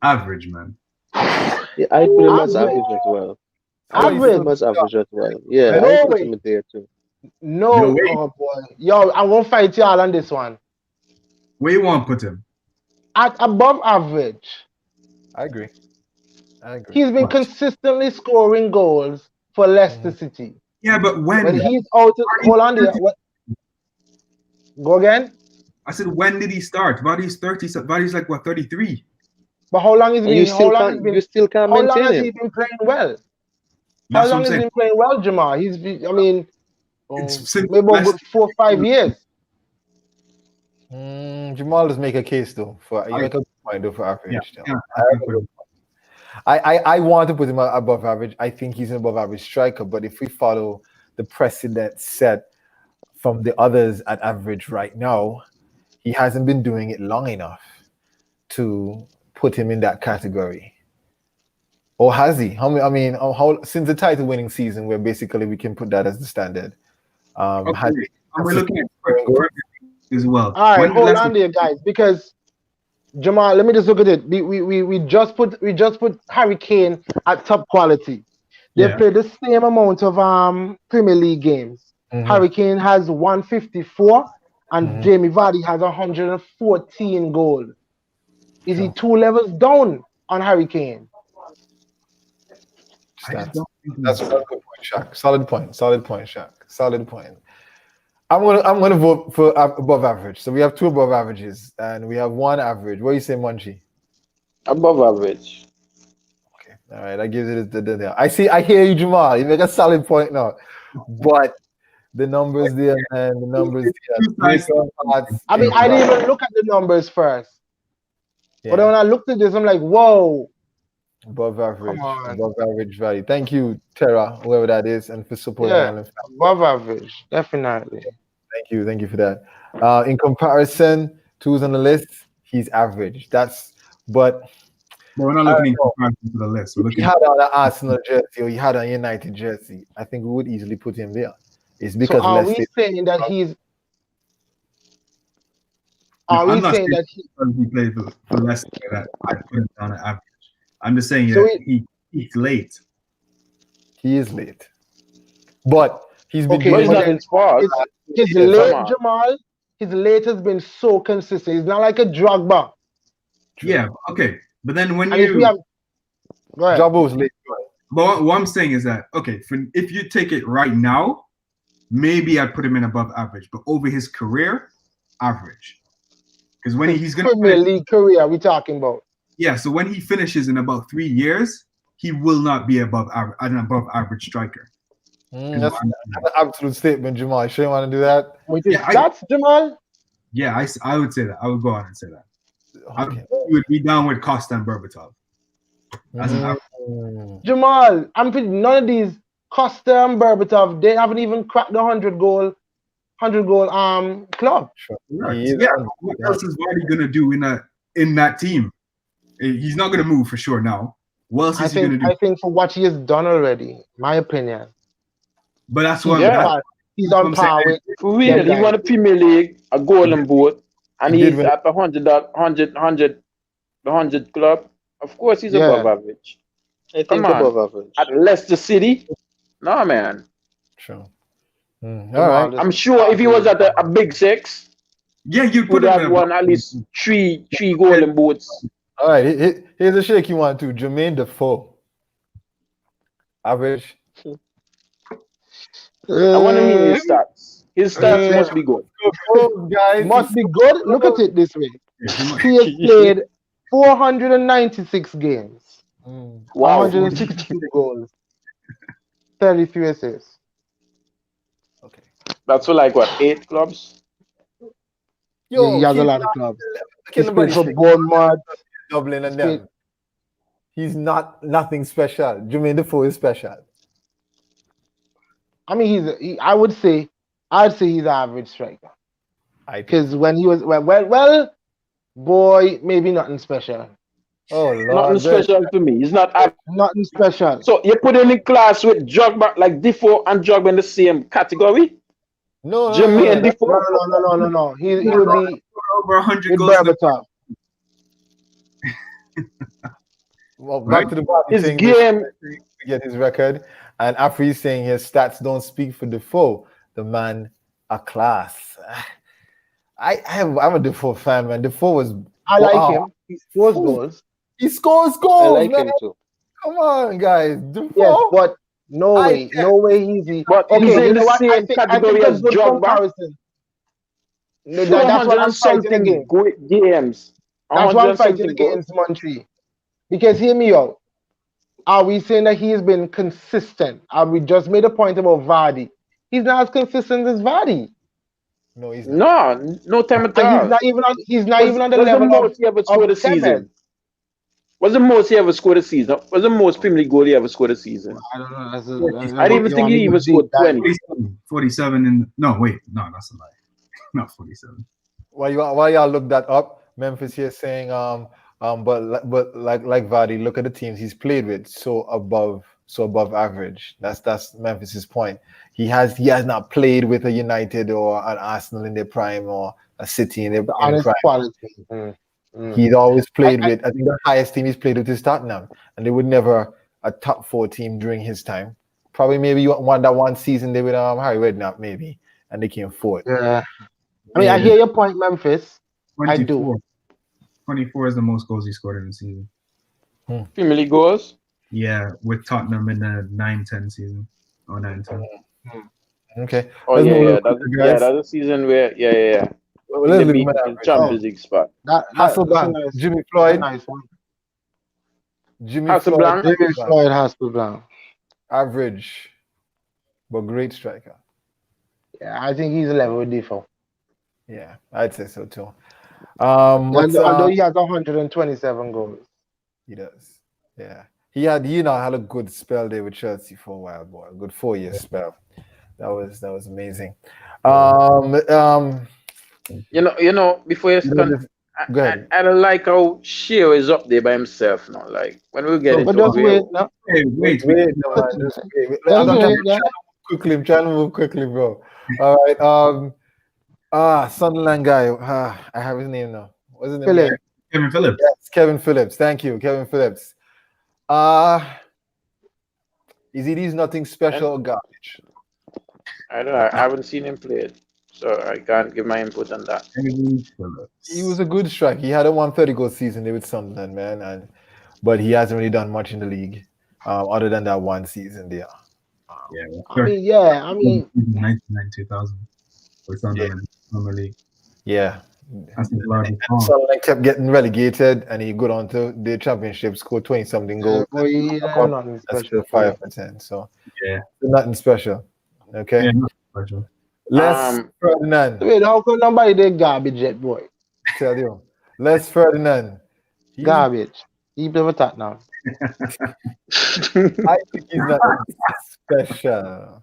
Average, man. Yeah, I put him as average as well. Average as well. Yeah, I put him there too. No, oh boy. Yo, I won't fight y'all on this one. Where you want to put him? At above average. I agree. He's been consistently scoring goals for Leicester City. Yeah, but when he's out, hold on there. Go again? I said, when did he start? Vardy's 30. Vardy's like what, 33? But how long has he been? You still can't maintain him. How long has he been playing well? How long has he been playing well, Jamal? Maybe about 4 or 5 years. Jamal does make a case though for make a point though for average. Yeah, I want to put him above average. I think he's an above average striker, but if we follow the precedent set from the others at average right now, he hasn't been doing it long enough to put him in that category. Or has he? How since the title winning season, where basically we can put that as the standard. We're looking at as well. All right, hold on there, guys, because Jamal, let me just look at it. We just put Harry Kane at top quality. They played the same amount of Premier League games. Harry Kane has 154 and Jamie Vardy has 114 goals. Is he 2 levels down on Harry Kane? That's a good point, Shaq. Solid point, Shaq. Solid point. I'm gonna vote for above average. So we have 2 above averages and we have 1 average. What do you say, Munchie? Above average. Okay. All right. I give it the I hear you, Jamal. You make a solid point now. But the numbers there and the numbers there. I didn't even look at the numbers first. Yeah. But then when I looked at this, I'm like, whoa. Above average value. Thank you, Tara, whoever that is, and for supporting. Yeah, above average, definitely. Thank you for that. In comparison to who's on the list, he's average. But we're not looking in comparison to the list. If he had on an Arsenal jersey or he had a United jersey, I think we would easily put him there. It's because are we saying that he's? Are we saying that he played for Leicester that I put him down at average? I'm just saying he's late. He is late. But he's been he's not in sport. His late, Jamal, his late has been so consistent. He's not like a Drogba. Yeah, okay. But then when Drogba's late. But what I'm saying is that, okay, if you take it right now, maybe I'd put him in above average. But over his career, average. Because when he's going to Premier League career, we talking about. Yeah, so when he finishes in about 3 years, he will not be an above average striker. That's an absolute statement, Jamal. You sure you want to do that? That's Jamal? Yeah, I would say that. I would go on and say that. Okay. He would be down with Costa and Berbatov. Jamal, I'm pretty none of these Costa and Berbatov, they haven't even cracked the 100 goal club. Sure. Yeah. What else is Vardy gonna do in that team? He's not gonna move for sure now. What else is he gonna do? I think for what he has done already, my opinion. But that's what he's on par with. For real, he won a Premier League, a Golden Boot, and he's at the 100 club. Of course, he's above average. I think above average. At Leicester City, no man. Sure. All right. I'm sure if he was at a big 6, you'd would have won at least three Golden Boots All right, here's a shaky one too. Jermaine Defoe. Average. I want to hear his stats. His stats must be good. Guys, must be good. Look at it this way. He has played 496 games. Wow. 162 goals. 33 assists. Okay. That's for like what, 8 clubs? Yo, he has a lot of clubs. He's played for Bournemouth, Dublin, and them. He's nothing special. Jermaine Defoe is special. I mean, I'd say he's an average striker. Because when he was well, boy, maybe nothing special. Oh Lord, nothing special to me. He's not nothing special. So you put him in class with Drogba, like Defoe and Drogba in the same category? No, Jermaine Defoe. No. He would be over 100 goals. Well, back to the bottom. His game. Get his record, and after he's saying his stats don't speak for Defoe, the man a class. I'm a Defoe fan, man. Defoe was. I like him. He scores goals. He scores goals. I like man. him too. Come on, guys. Defoe? Yes, but no way easy. But okay, he's in the same category as Drogba. That's what I'm fighting against. Games. That's what I'm fighting against Montreal. Because hear me out. Are we saying that he has been consistent? Are we just made a point about Vardy? He's not as consistent as Vardy. No, he's not. No time at all. He's not even on the level most he ever scored a season? What's the most he ever scored a season? What's the most Premier League goal he ever scored a season? I don't know. I didn't even think he even scored 20. 47 in. No, wait. No, that's a lie. Not 47. While y'all look that up, Memphis here saying but like Vardy, look at the teams he's played with, so above average. That's Memphis's point. He has not played with a United or an Arsenal in their prime or a City in their prime. Quality. He's always played with. I think the highest team he's played with is Tottenham, and they were never a top 4 team during his time. Probably maybe you won that one season they with Harry Redknapp maybe, and they came fourth. Yeah, I mean I hear your point, Memphis. 24. I do. 24 is the most goals he scored in the season. Premier League goals? Yeah, with Tottenham in the 9-10 season. Or 9-10. Okay. Oh, yeah. That's a season where, yeah. Well, in the Champions League spot. Hasselblanc, Jimmy Floyd. Nice one. Jimmy Floyd Hasselblanc. Average, but great striker. Yeah, I think he's a level with Defoe. Yeah, I'd say so too. Although he has 127 goals. He does. Yeah. He had a good spell there with Chelsea for a while, boy. A good 4-year spell. That was amazing. You know, before you start, go ahead. I don't like how Sheo is up there by himself now. Like when we get But just wait. I'm trying to move quickly, bro. All right. Sunderland guy. I have his name now. What's his name? Phillips. Kevin Phillips. Yes, Kevin Phillips. Thank you, Kevin Phillips. Is it nothing special or garbage? I don't know. I haven't seen him play it, so I can't give my input on that. He was a good striker. He had a 130-goal season there with Sunderland, man, but he hasn't really done much in the league, other than that one season there. I mean, 1999-2000 for Sunderland Premier League. Yeah. Sunderland kept getting relegated, and he got on to the championship, scored 20-something goals. That's still 5%. So nothing special. Okay. Yeah, nothing special. Les Ferdinand. Wait, how come nobody did garbage yet, boy? Tell you. Les Ferdinand. Garbage. He play with that now. I think he's not special.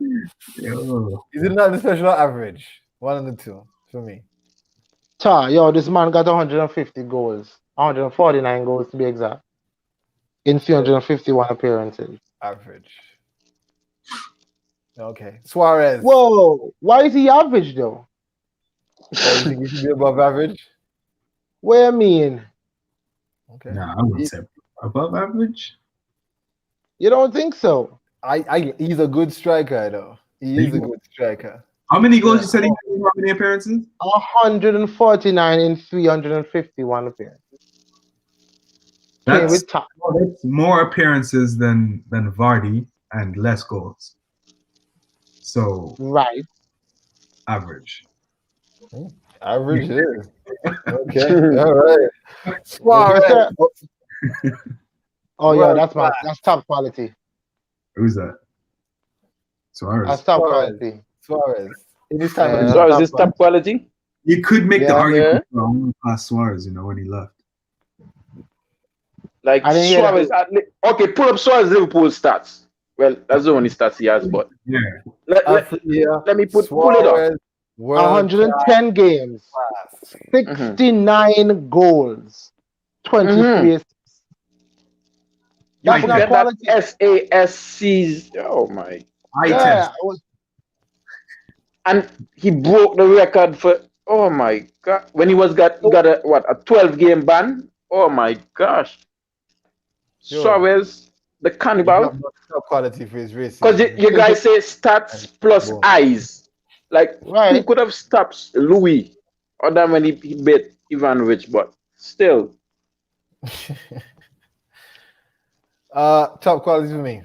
Is it not special or average? One of the two for me. This man got 150 goals. 149 goals to be exact. In 351 appearances. Average. Okay. Suarez. Whoa. Why is he average though? You think he should be above average? What do you mean? Okay. Nah, I wouldn't say above average. You don't think so? He's a good striker though. He is a good striker. How many goals you said he had in how many appearances? 149 in 351 appearances. with top. That's more appearances than Vardy and less goals. So right, average. Average is okay. All right. Suarez. Oh yeah, that's top quality. Who's that? Suarez. That's top quality. Suarez. In this time, Suarez is top quality. You could make the argument for only past Suarez, when he left. Like Suarez, okay, pull up Suarez Liverpool stats. Well, that's the only stats he has, but let me pull it up. 110 games, 69 goals, 23 assists. That's not quality. SASC's. Oh my! And he broke the record for. Oh my god! When he got a 12-game ban. Oh my gosh! Suarez, the cannibal. Top quality for his race. Because you guys say stats plus eyes. Like he could have stopped Louis, or than when he beat Ivanovic, but still. Top quality for me.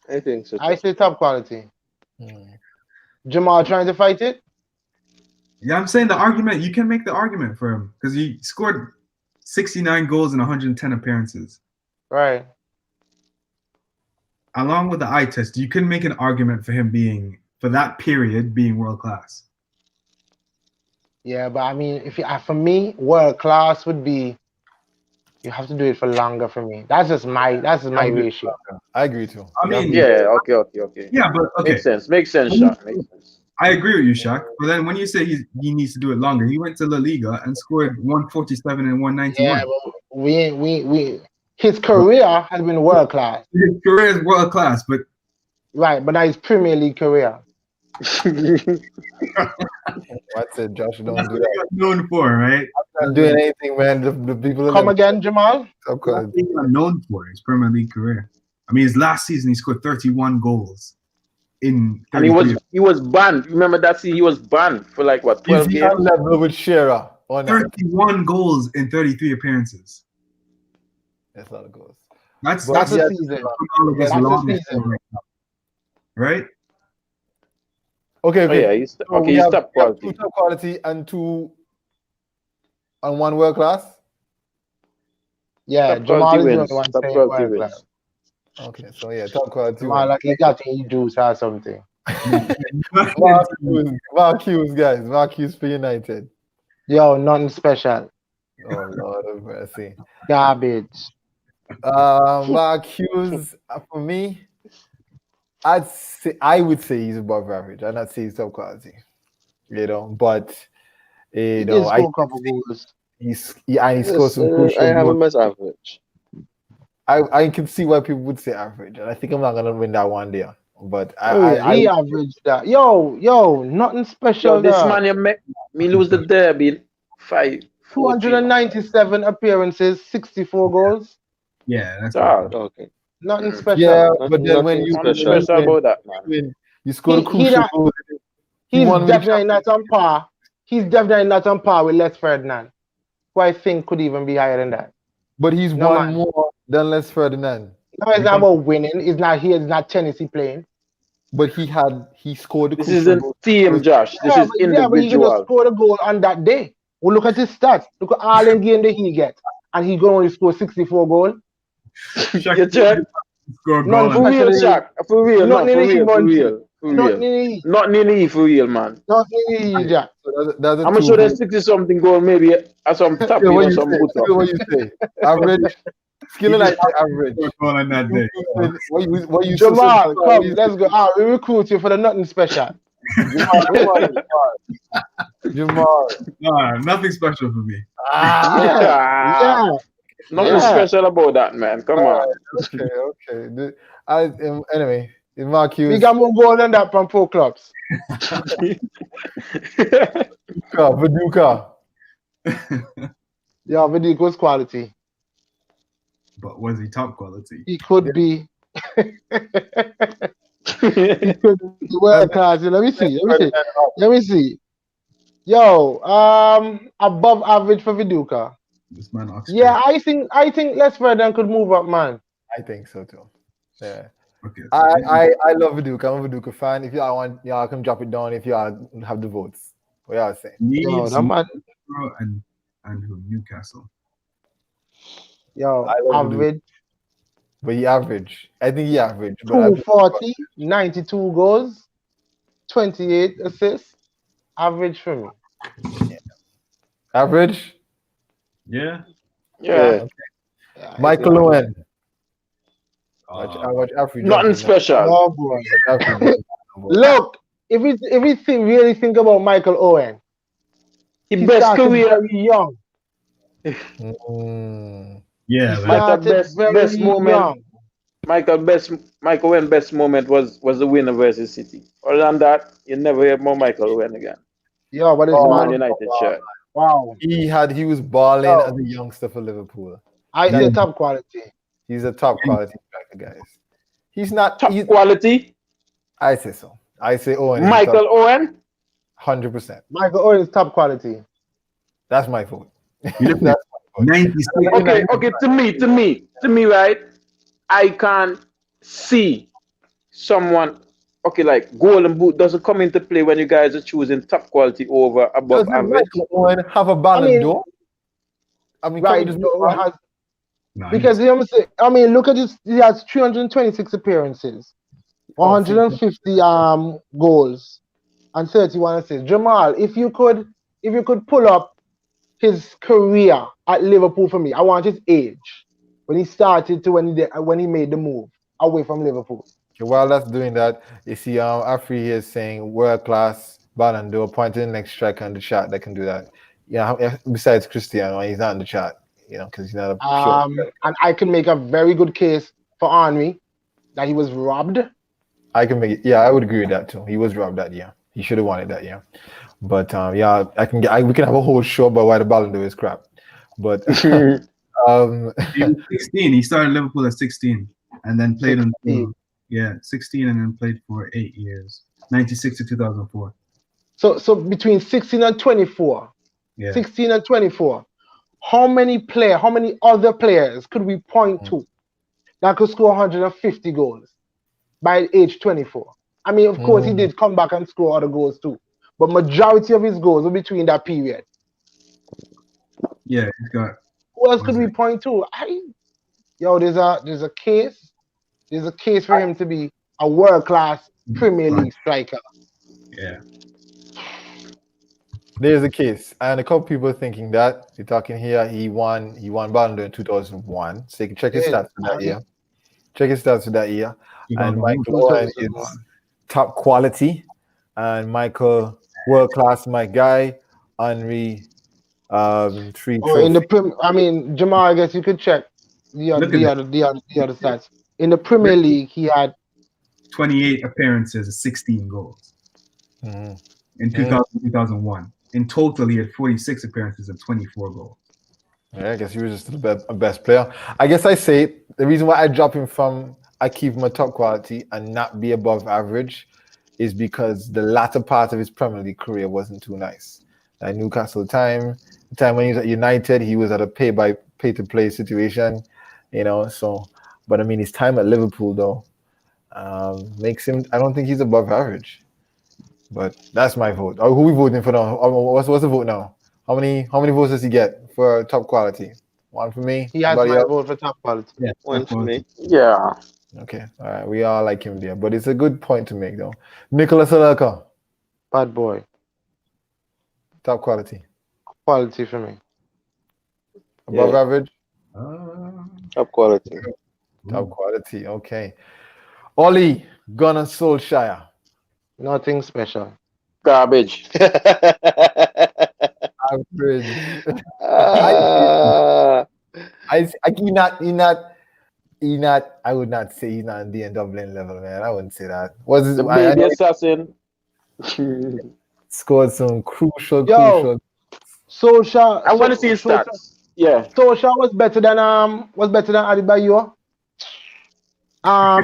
I think so. I say top quality. Jamal trying to fight it? Yeah, I'm saying the argument, you can make the argument for him because he scored 69 goals in 110 appearances. Right. Along with the eye test, you can make an argument for him being, for that period, being world class. Yeah, but I mean, for me, world class would be, you have to do it for longer for me. That's just my ratio. I agree too. I mean, okay. Yeah, but okay. Makes sense, Shaq. Makes sense. I agree with you, Shaq. But then when you say he needs to do it longer, he went to La Liga and scored 147 and 191. Yeah, but his career has been world class. His career is world class, but right, but now his Premier League career. What's it, Josh? Don't do that. Known for, right? I'm not doing anything, man. The people. Come again, Jamal. Okay. I'm known for his Premier League career. I mean, his last season he scored 31 goals. And he was banned. Remember that season? He was banned for like what 12 games. On level with Shearer. 31 goals in 33 appearances. That's a lot of goals. That's a season. Right? Okay. He's top quality. 2 top quality and 2 and 1 world class. Yeah, Jamal is one top quality wins. Okay, so yeah, top quality. Jamal, like he got to eat juice or something. Mark Hughes, guys. Mark Hughes for United. Yo, nothing special. Oh Lord of mercy. Garbage. Mark Hughes for me. I would say he's above average. I'd not say he's top quality. But I he scores some crucial. I have him as average. I can see why people would say average, and I think I'm not gonna win that one there. But I averaged that. Yo, nothing special. This man, you make me lose the derby. 297 appearances, 64 goals. Yeah, that's okay. Nothing special. Yeah, but then when you special about that, man. You score a crucial goal. He's definitely not on par. He's definitely not on par with Les Ferdinand, who I think could even be higher than that. But he's won more than Les Ferdinand. No, it's not about winning. It's not here. It's not Tennessee playing. But he scored the This isn't team, Josh. This is individual. Yeah, but he just scored a goal on that day. Well, look at his stats. Look at all the game that he gets. And he going only score 64 goals. You check? None for real, Shaq. For real. Not nearly for real, man. Not nearly, Jack. I'm sure there's 60-something goal maybe at some top. What you say? Average. Skill like average. On that day. What you Jamal, come, let's go. We recruit you for the nothing special. Jamal. Nothing special for me. Yeah. Nothing special about that, man. Come on. Okay. Anyway, in Mark Hughes. We got more goal than that from 4 clubs. Viduka. Yeah, Viduka's quality. But was he top quality? He could be. He could be world class. Let me see. Yo, above average for Viduka. This man Oxford. Yeah, I think Les Ferdinand could move up, man. I think so too. Yeah. Okay. I love Viduka. I'm a Viduka fan. If y'all want, y'all can drop it down if y'all have the votes. What y'all saying? Yo, that man. And who? Newcastle. Yo, average. But he average. I think he average. 240, 92 goals, 28 assists. Average for me. Yeah. Average? Yeah. Okay. Michael Owen. Watch Africa. Nothing special. Oh, boy. Look, if we really think about Michael Owen, he best career very young. Yeah, Michael best moment. Michael Owen best moment was the winner versus City. Other than that, you never hear more Michael Owen again. Yeah, but it's Man United shirt. Wow. He was balling as a youngster for Liverpool. I say top quality. He's a top quality striker, guys. He's not top quality. I say so. I say Owen. Michael Owen. 100%. Michael Owen is top quality. That's my vote. That's my vote. Okay. To me, right? I can't see someone. Okay, like Golden Boot doesn't come into play when you guys are choosing top quality over above average. Owen have a Ballon d'Or? I mean, right? Because look at this. He has 326 appearances, 150 goals, and 31 assists. Jamal, if you could pull up his career at Liverpool for me, I want his age when he started to when he made the move away from Liverpool. Okay, while that's doing that, you see, Afri here is saying world class Ballon d'Or, pointing the next striker in the chat that can do that. Yeah, besides Cristiano, he's not in the chat. Because he's not a and I can make a very good case for Henry that he was robbed. I can make it. Yeah, I would agree with that too. He was robbed that year. He should have wanted that year. But we can have a whole show about why the Ballon d'Or is crap. But he was 16. He started Liverpool at 16, and then played until 16, and then played for 8 years, 96 to 2004. So between 16 and 24. Yeah. 16 and 24. How many other players could we point to that could score 150 goals by age 24? I mean, of course, he did come back and score other goals too, but majority of his goals were between that period. Yeah, he's got. Who else could we point to? There's a case. There's a case for him to be a world-class Premier League striker. Yeah. There's a case, and a couple people are thinking that you're talking here. He won Ballon d'Or in 2001. So you can check his stats for that year. Check his stats for that year. And Michael Owen is top quality, and Michael world class. My guy, Henry, 3. Jamal, I guess you could check the other stats. In the Premier League, he had 28 appearances, 16 goals. In 2001. In total, he had 46 appearances and 24 goals. Yeah, I guess he was just the best player. I guess I say the reason why I keep him a top quality and not be above average is because the latter part of his Premier League career wasn't too nice. At Newcastle the time when he was at United, he was at a pay to play situation, so but I mean his time at Liverpool though makes him, I don't think he's above average. But that's my vote. Who are we voting for now? What's the vote now? How many votes does he get for top quality? One for me. He has my vote for top quality. Yeah, one for me. Yeah. Okay. All right. We all like him there, but it's a good point to make though. Nicolas Anelka. Bad boy. Top quality. Quality for me. Above average. Top quality. Top quality. Okay. Oli Gunnar Solskjaer. Nothing special. Garbage. Average. He not. I would not say he's not on the Dublin level, man. I wouldn't say that. The baby assassin. Scored some crucial. Solskjaer. I want to see his stats. Yeah. Solskjaer was better than Adebayor.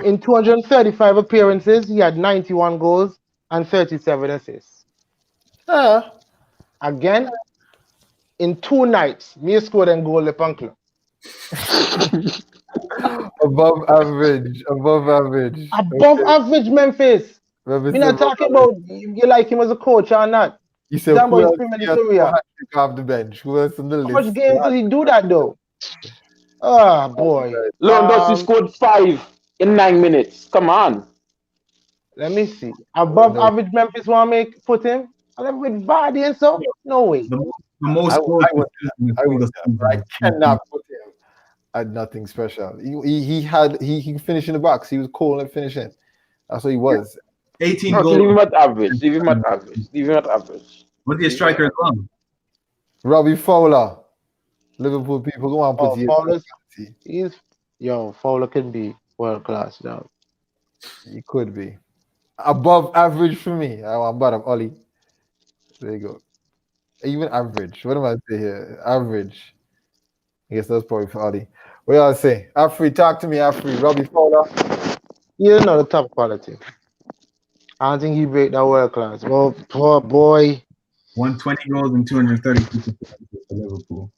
In 235 appearances, he had 91 goals and 37 assists. Again, in 2 nights, me scored and goal the club. Above average. Above average. Above average Memphis. We're not talking about you like him as a coach or not. You said Talking who about else his Premier has League career. off the bench? Who else on the How list? much games does he do that though? Oh boy. Lewandowski scored 5 in 9 minutes. Come on. Let me see. Above average Memphis want to put him? I love with Vardy and so. No way. The most goals I cannot put him at nothing special. He finished in the box. He was cold at finishing. That's what he was. 18 No, goals. leave him at average. Leave him at average. Leave him at average. Was he a striker as well? Robbie Fowler. Liverpool people go on put Fowler can be world class now. He could be. Above average for me. I'm bottom Ollie. There you go. Even average. What am I saying here? Average. I guess that's probably for Ollie. What y'all say? Afri, talk to me, Afri. Robbie Fowler. He's not the top quality. I don't think he break that world class. Well, poor boy. 120 goals and 230 for Liverpool.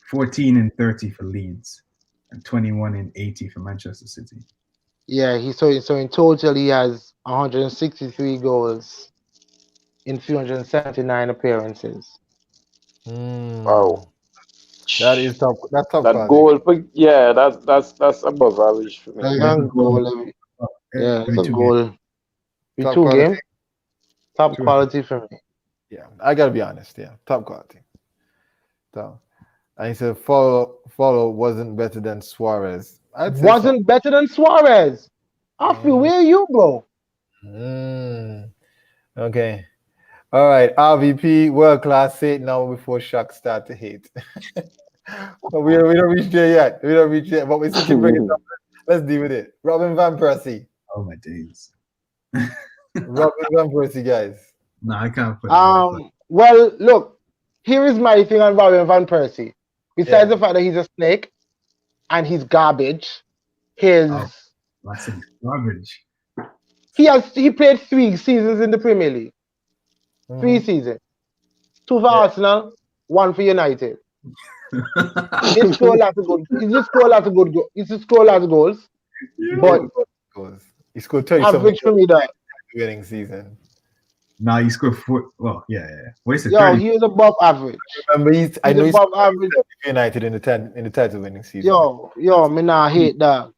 14 and 30 for Leeds. And 21 and 80 for Manchester City. Yeah, so in total he has 163 goals in 379 appearances. Wow. That is top. That's top. That goal, that's above average for me. It's a goal. Top 2 games. Top quality for me. Yeah, I gotta be honest. Yeah, top quality. So, and he said follow wasn't better than Suarez. Wasn't better than Suarez. Afri, where are you, bro? Okay. All right. RVP, world class. Say it now before Shaq start to hate. But we don't reach there yet. But we still bring it up. Let's deal with it. Robin Van Persie. Oh my days. Robin Van Persie, guys. No, I can't put it. Well, look, here is my thing on Robin Van Persie. Besides the fact that he's a snake and he's garbage, that's garbage. He played 3 seasons in the Premier League. 3 seasons. 2 for Arsenal, 1 for United. He just scored lots of goals. But he scored 30 average for me that winning season. Nah, he scored 4. Well, yeah. Wait, he was above average. Remember, he's above average. United in the title winning season. Me nah hate that.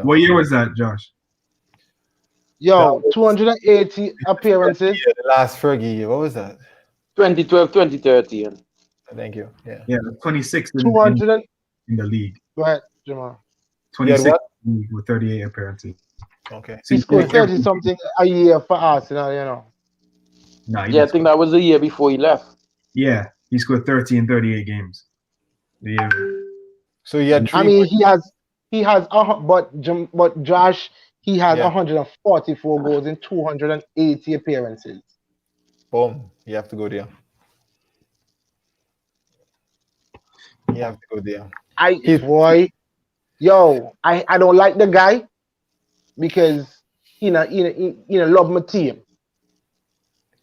What year was that, Josh? 280 appearances. The last Fergie year. What was that? 2012, 2013. Thank you. Yeah. 26 in the league. Go ahead, Jamal. 26 with 38 appearances. Okay. So he scored 30 something a year for Arsenal, Nah, I think that was the year before he left. Yeah, he scored 30 in 38 games. Yeah. So he had. He has but Josh, he has 144 goals in 280 appearances. Boom! You have to go there. I don't like the guy because he love my team.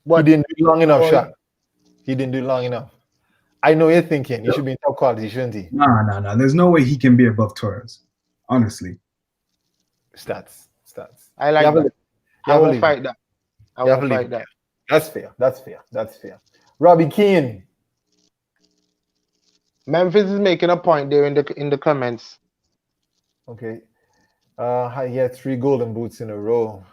But he didn't do long enough, Shaq. He didn't do long enough. I know you're thinking he should be in top quality, shouldn't he? Nah. There's no way he can be above Torres. Honestly. Stats. I like that. I will fight that. That's fair. Robbie Keane. Memphis is making a point there in the comments. Okay. He had 3 golden boots in a row.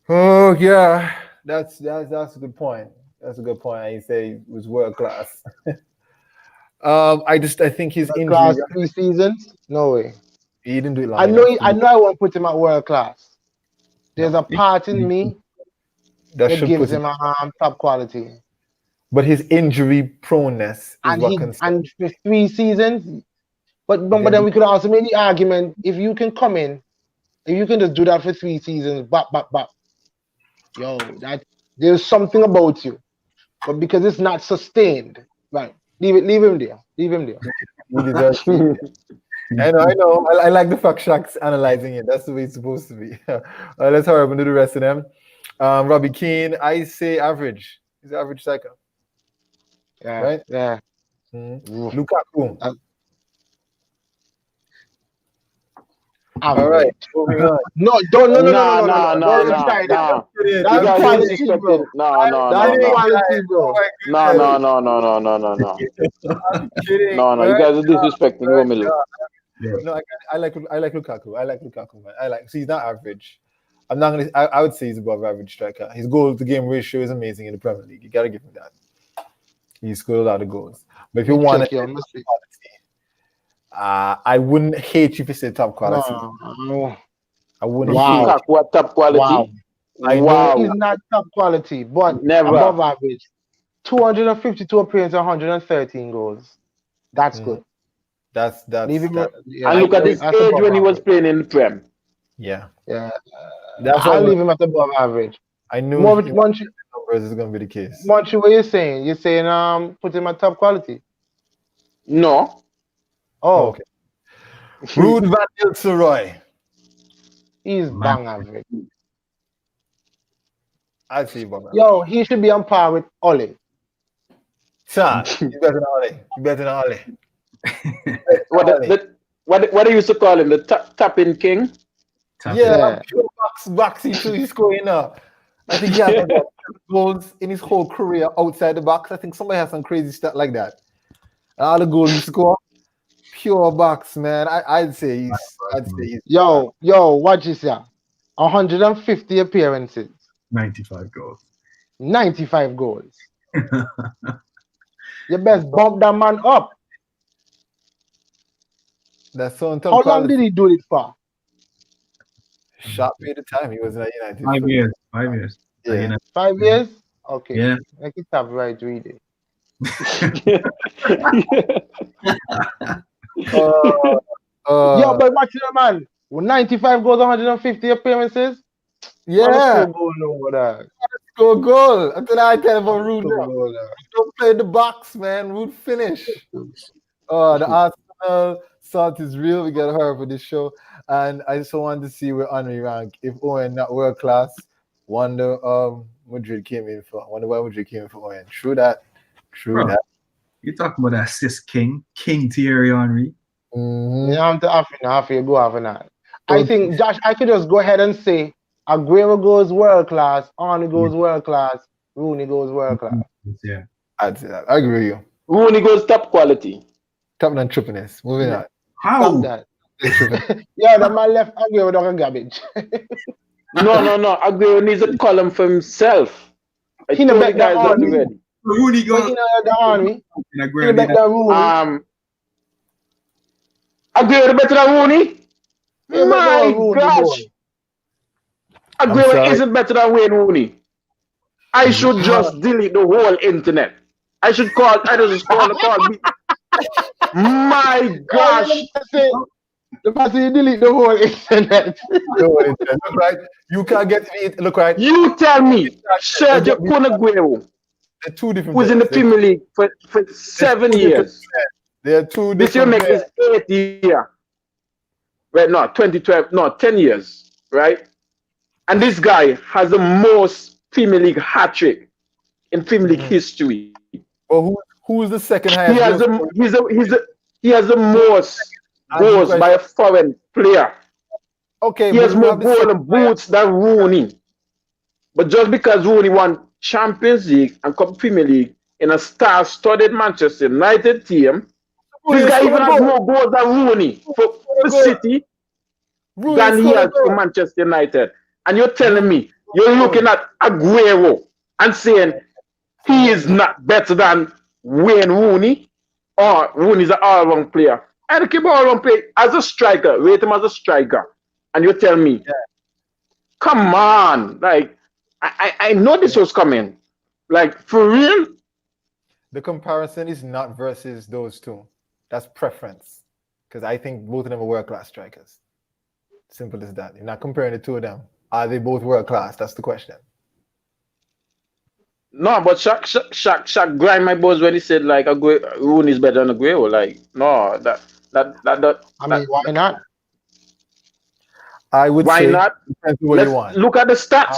Oh yeah, that's a good point. That's a good point. I say he was world class. I think his injury. Class 3 seasons? No way. He didn't do it long. I know I won't put him at world class. There's a part in me that gives him a top quality. But his injury proneness is and for 3 seasons. But then we could also make the argument if you can come in, if you can just do that for 3 seasons, there's something about you. But because it's not sustained, right? Leave him there. I know. I like the fact Shaq's analyzing it. That's the way it's supposed to be. Let's hurry up and do the rest of them. Robbie Keane, I say average. He's an average striker. Yeah. Right? Yeah. Lukaku. All right, moving on. No. Don't try that. You That's guys are quality, disrespecting. bro. No. That's quality, bro. No. I'm kidding. No. You guys are disrespecting Romelu. No, I like Lukaku. I like Lukaku, man. So he's not average. I'm not gonna. I would say he's above average striker. His goal to game ratio is amazing in the Premier League. You gotta give him that. He scored a lot of goals. But if you want to, I wouldn't hate you if you say top quality. No. I wouldn't. Wow. What top quality? Wow. He's not top quality, but never above average. 252 appearances, 113 goals. That's good. That's and look at his age when he was playing in the Prem. Yeah. I'll leave him at above average. I knew Monchi, numbers is going to be the case. Monchi, what are you saying? You're saying put him at top quality? No. Oh, okay. Ruud van Nistelrooy. He's bang average. I'd say bang average. Yo, he should be on par with Ole. Son, he's better than Ole. He's better than Ole. What do you used to call him? The tapping king? Pure boxing too. He's scoring now. I think he has goals in his whole career outside the box. I think somebody has some crazy stuff like that. And all the goals he score, pure box, man. I'd say he's. Yo, watch this here. 150 appearances. 95 goals. 95 goals. You best bump that man up. That's so How long quality. did he do it for? Short period of time. He was in United. 5 years. 5 years. Yeah. 5 years? Okay. Yeah. Make it have right reading. Yo, but watch it, man. 95 goals, 150 appearances. Yeah. Going over there. Score goal. Until I tell him about Ruud. Don't play the box, man. Ruud finish. The Arsenal salt is real. We got to hurry for this show. And I just wanted to see where Henry rank. If Owen not world class, wonder Madrid came in for. Wonder why Madrid came in for Owen. True that. That. You're talking about that assist king Thierry Henry. Mm-hmm. Yeah, I'm half you go half an hour. I think, Josh, I could just go ahead and say Aguero goes world class, Henry goes world class, Rooney goes world class. Yeah. I'd say that. I agree with you. Rooney goes top quality. Top than trippiness. Moving on. How? Stop that. Yeah, the man left Aguero down garbage. No. Aguero needs a column for himself. I He told you guys already. Rooney goes. The Henry. Aguero Aguero better than Rooney? My gosh. Aguero isn't better than Wayne Rooney. I should just delete the whole internet. I just call me. My gosh. The person you delete the whole internet. Look right. You can't get it. Look right. You tell me, Sergio Aguero, they're two different. Who's in the Premier League for 7 years. They're two different. This year makes his 8th year. Right, no, 2012, no, 10 years, right? And this guy has the most Premier League hat-trick in Premier League history. Well, who is the second highest? He has the most goals by a foreign player. Okay, he has more goals and boots than Rooney. But just because Rooney won Champions League and Cup Premier League in a star-studded Manchester United team, this guy even has more goals than Rooney for City than he has for Manchester United. And you're telling me, you're looking at Aguero and saying he is not better than Wayne Rooney, or Rooney's an all-round player. I don't care about all-round player. As a striker, rate him as a striker. And you tell me, come on. Like, I know this was coming. Like, for real? The comparison is not versus those two. That's preference. Because I think both of them are world-class strikers. Simple as that. You're not comparing the two of them. Are they both world-class? That's the question. No, but Shaq grind my balls when he said, like, Rooney is better than Aguero. Like, no, why not? I would why say not? what you want. Look at the stats.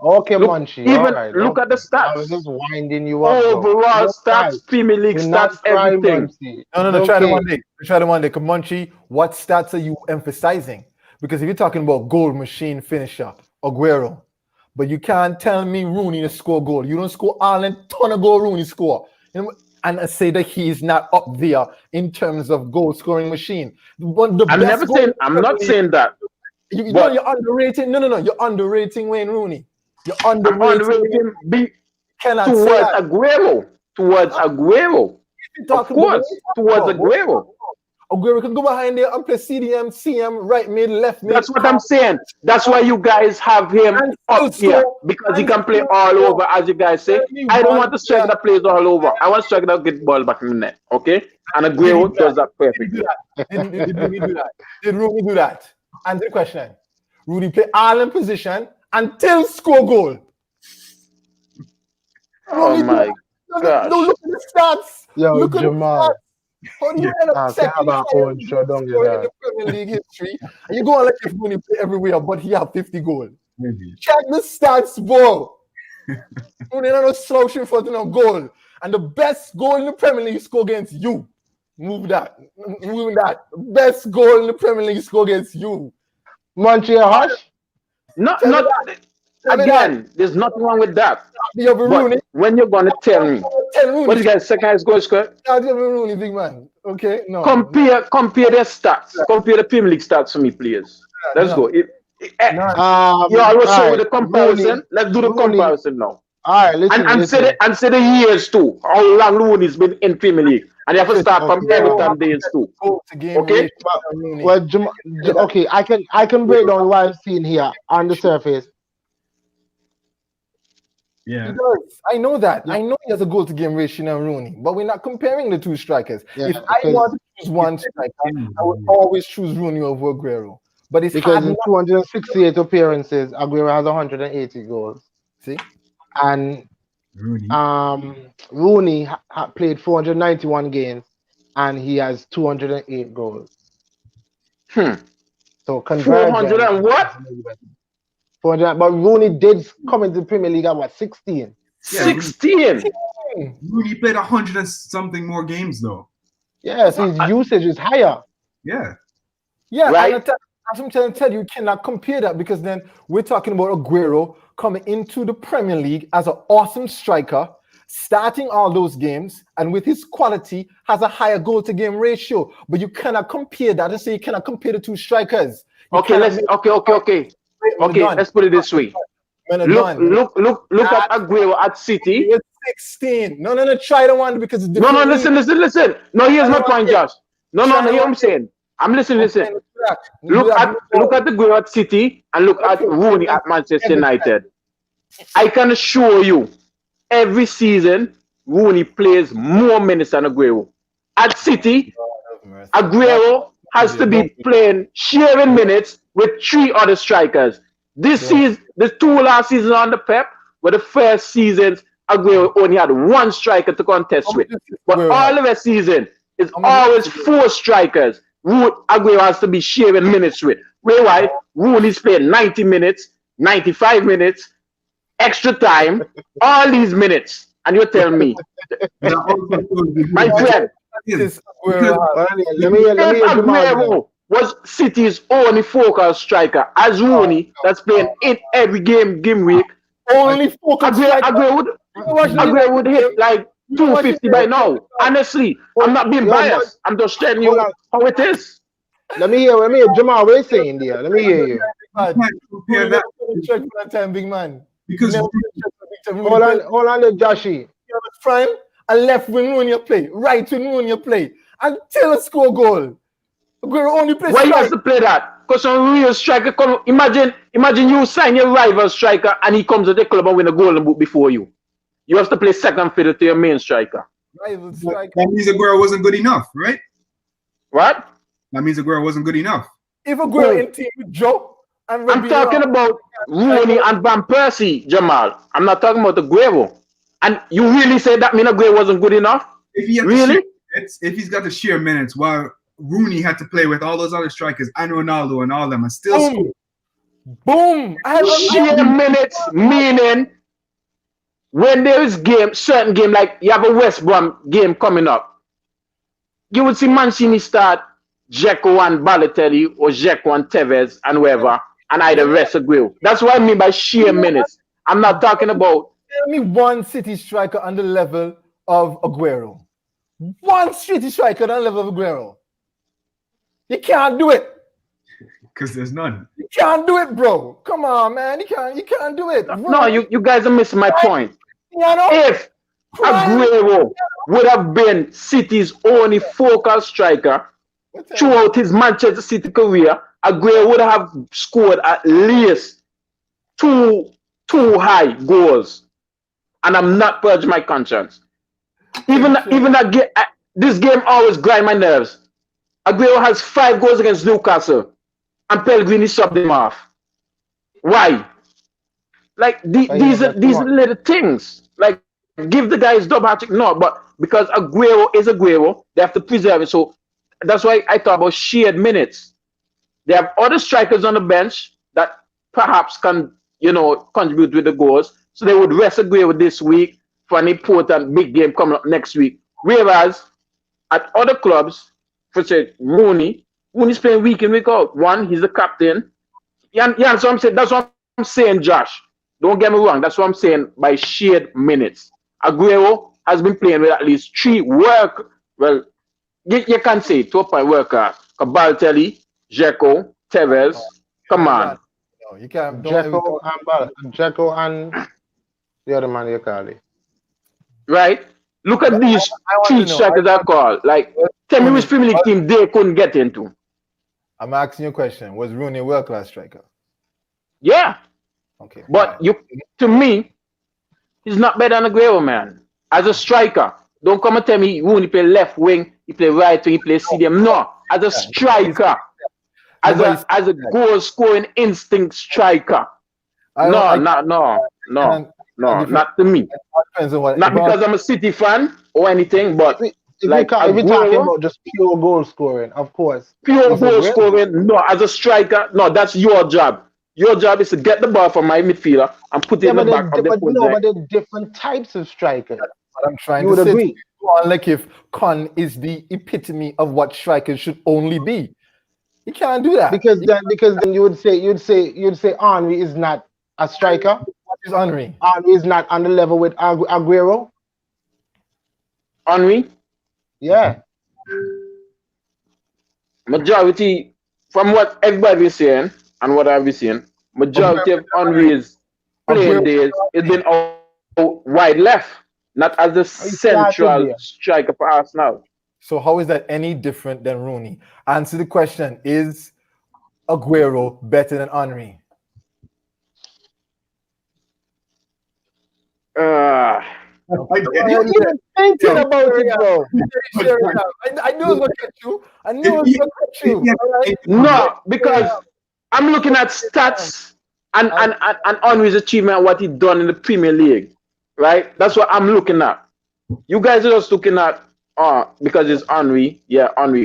Okay, Munchie. Even right, look at the stats. I was just winding you up. Overall stats, Premier League stats, everything. No. Try them one day. Try them one day. Munchie, what stats are you emphasizing? Because if you're talking about goal machine finisher, Aguero, but you can't tell me Rooney to score goal. You don't score Ireland, ton of goal Rooney score. And say that he is not up there in terms of goal scoring machine. I'm not saying that. You're underrating. No. You're underrating Wayne Rooney. You're underrating him. Towards Aguero. Of course, towards Aguero. Aguero can go behind there and play CDM, CM, right mid, left mid. That's what I'm saying. That's why you guys have him up here, because he can play all over, as you guys say. I don't want a striker that plays all over. I want a striker that gets ball back in the net. Okay? And Aguero does that perfectly. Did Rooney do that? Did Rooney do that? Answer the question. Rooney play Ireland position until score goal. Oh my God! No, look at the stats. Yo, look Jamal. At the stats. How do you end up second in the Premier League history? And you go on like if Rooney play everywhere, but he have 50 goals. Check the stats, bro. Rooney not slouching for no goal. And the best goal in the Premier League score against you. Move that. Best goal in the Premier League score against you. Munchie, hush. Not again. There's nothing wrong with that. But when you're gonna tell me, what you guys second highest goal scorer? Rooney, big man. Okay, no. Compare their stats. Compare the Premier League stats for me, please. Let's go. You always show the comparison. Rooney, let's do the comparison now. All right, listen. And say the years too. How long Rooney's been in Premier League, and you have to start from Everton days too. Okay. Well, okay, I can break down what I've seen here on the surface. Yeah, he does. I know that. Yeah. I know he has a goal to game ratio and Rooney, but we're not comparing the two strikers. Yeah, if I want to choose one striker, I would always choose Rooney over Aguero. But it's because in 268 appearances, Aguero has 180 goals. See, and Rooney played 491 games, and he has 208 goals. So 400 and what? 400, but Rooney did come into the Premier League at what, 16? 16. Rooney played 100 and something more games though. Yeah, so his usage is higher. Yeah. Yeah, right. I'm trying to tell you, you cannot compare that, because then we're talking about Aguero coming into the Premier League as an awesome striker, starting all those games, and with his quality has a higher goal to game ratio. But you cannot compare that and say you cannot compare the two strikers. Okay, let's let's put it this way. Look at Aguero at City. 16. No, try the one because it's no, listen. No, here's my point, Josh. No, hear what I'm saying. I'm listening. Look at Aguero at City and look at Rooney at Manchester United. I can assure you, every season, Rooney plays more minutes than Aguero. At City, Aguero has to be playing, sharing minutes with 3 other strikers. This season, the 2 last seasons on the Pep were the first seasons Aguero only had 1 striker to contest with. But all of the season is always 4 strikers Aguero has to be sharing minutes with. Why? Rooney's playing 90 minutes, 95 minutes, extra time, all these minutes. And you tell me, my friend, Aguero was City's only focal striker, as Rooney that's playing in every game week. Only focal striker. Aguero would hit like 250 by now. Honestly, I'm not being biased. I'm just telling you how it is. Let me hear Jamal what saying there. Let me hear you. Big man. Because hold on, Joshy. Prime and left when Rooney play, right when Rooney play, until a score goal. Aguero only plays. Why you have to play that? Because a real striker come. Imagine you sign your rival striker and he comes to the club and win a golden boot before you. You have to play second fiddle to your main striker. Rival striker. That means Aguero wasn't good enough, right? What? That means Aguero wasn't good enough. If Aguero in team with Joe and I'm talking about Rooney and Van Persie, Jamal. I'm not talking about Aguero. And you really say that mean Aguero wasn't good enough? If he's got to share minutes while Rooney had to play with all those other strikers and Ronaldo and all them and still score. Boom! Sheer minutes, meaning when there is certain game, like you have a West Brom game coming up, you would see Mancini start Dzeko and Balotelli or Dzeko and Tevez and whoever, and either rest Aguero. That's what I mean by sheer minutes. I'm not talking about. Tell me one City striker on the level of Aguero. One City striker on the level of Aguero. You can't do it. Because there's none. You can't do it, bro. Come on, man. You can't do it. No, you guys are missing my point. If Aguero would have been City's only focal striker throughout his Manchester City career, Aguero would have scored at least two high goals. And I'm not purging my conscience. Even that this game always grind my nerves. Aguero has 5 goals against Newcastle, and Pellegrini subbed him off. Why? Like these are little things. Like give the guys double hat trick. No, but because Aguero is Aguero, they have to preserve it. So that's why I thought about shared minutes. They have other strikers on the bench that perhaps can, contribute with the goals. So they would rest Aguero this week for an important big game coming up next week. Whereas at other clubs, for say Rooney's playing week in, week out. One, he's the captain. Yeah, so that's what I'm saying, Josh. Don't get me wrong. That's what I'm saying by shared minutes. Aguero has been playing with at least 3 you can say top-point worker. Balotelli, Dzeko, Tevez. Come on. No, you can't. Dzeko and the other man you call it. Right? Look at these 3 strikers I call. Like, tell me which Premier League team they couldn't get into. I'm asking you a question. Was Rooney a world-class striker? Yeah. Okay. But to me, he's not better than Aguero, man. As a striker, don't come and tell me Rooney play left wing, he play right wing, he play CDM. No, as a striker, as a goal-scoring instinct striker. No, not to me. Not because I'm a City fan or anything, but if we're talking about just pure goal scoring, of course. Pure goal scoring, no, as a striker, no, that's your job. Your job is to get the ball from my midfielder and put it in the back of the but there are different types of strikers. What I'm trying to say, like if Con is the epitome of what strikers should only be, you can't do that because then you'd say Henry is not a striker. What is Henry? Henry is not on the level with Aguero. Henry? Yeah. Majority, from what everybody is saying and what I've been saying, majority of Henry's playing days has been out wide left, not as the central striker for us now. So how is that any different than Rooney? Answer the question. Is Aguero better than Henry? You're thinking about it, bro. I knew it was going to catch you. No, because I'm looking at stats and Henry's achievement, what he done in the Premier League, right? That's what I'm looking at. You guys are just looking at, because it's Henry,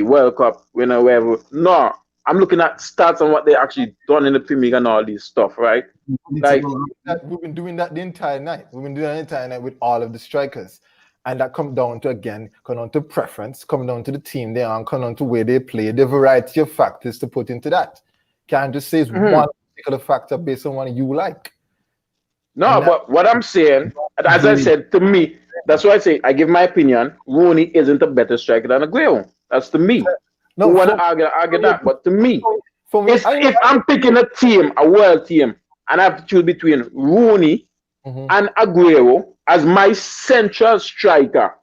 World Cup winner, whatever. No, I'm looking at stats and what they actually done in the Premier League and all this stuff, right? Like we've been doing that the entire night. We've been doing that the entire night with all of the strikers. And that comes down to preference, come down to the team they are, come down to where they play, the variety of factors to put into that. Can't just say it's one particular factor based on what you like. No, but what I'm saying, as I said, to me, that's why I say I give my opinion. Rooney isn't a better striker than Aguero. That's to me. No, you want to argue that, but to me, if I'm picking a team, a world team, and I have to choose between Rooney and Aguero as my central striker,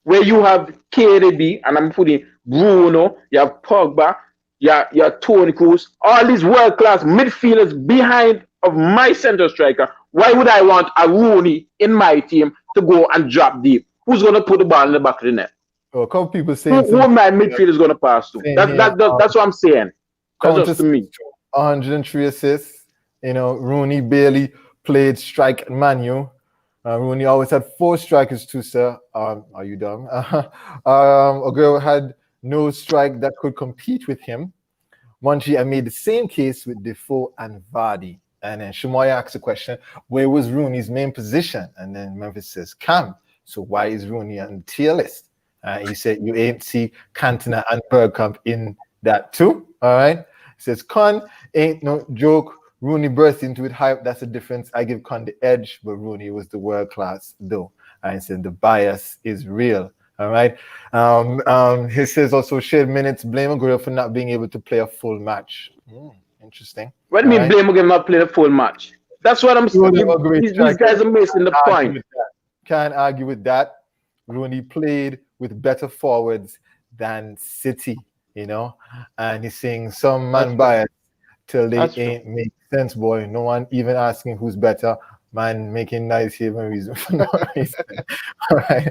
where you have KDB, and I'm putting Bruno, you have Pogba, you have Toni Kroos, all these world-class midfielders behind of my central striker, why would I want a Rooney in my team to go and drop deep? Who's going to put the ball in the back of the net? Well, a couple people saying who my midfield is going to pass to. That's what I'm saying. That's just to me. 103 assists. Rooney barely played strike Manu. Rooney always had 4 strikers too, sir. Are you dumb? Aguero had no strike that could compete with him. Munchie, I made the same case with Defoe and Vardy. And then Shamoy asks a question, where was Rooney's main position? And then Memphis says, Cam. So why is Rooney on the tier list? He said, you ain't see Cantona and Bergkamp in that too. All right. He says, Con, ain't no joke. Rooney burst into it hype. That's the difference. I give Con the edge, but Rooney was the world class though. And he said, the bias is real. All right. He says also shared minutes, blame Aguero for not being able to play a full match. Interesting. What do you mean blame Aguero not playing a full match? That's what I'm saying. These guys are missing the point. Can't argue with that. Rooney played with better forwards than City, you know, and he's saying some man bias till they ain't make sense, boy. No one even asking who's better. Man making nice human reason for no reason. All right.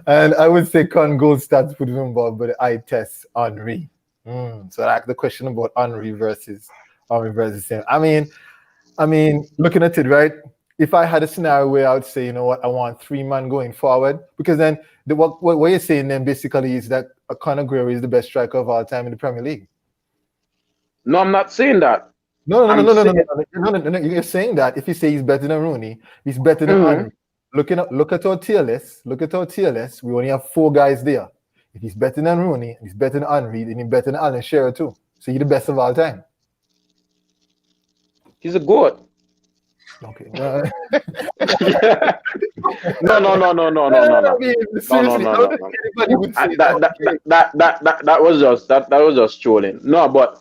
And I would say Con gold stats put him ball, but I test Henry. So like the question about Henry versus him. I mean, looking at it, right? If I had a scenario where I would say, you know what, I want 3 men going forward, because then what you're saying then basically is that Conor Aguero is the best striker of all time in the Premier League. No, I'm not saying that. No. You're saying that if you say he's better than Rooney, he's better than Henry. Look at our tier list. We only have 4 guys there. If he's better than Rooney, he's better than Henry, then he's better than Alan Shearer too. So he's the best of all time. He's a goat. Okay. No. That was just trolling. No, but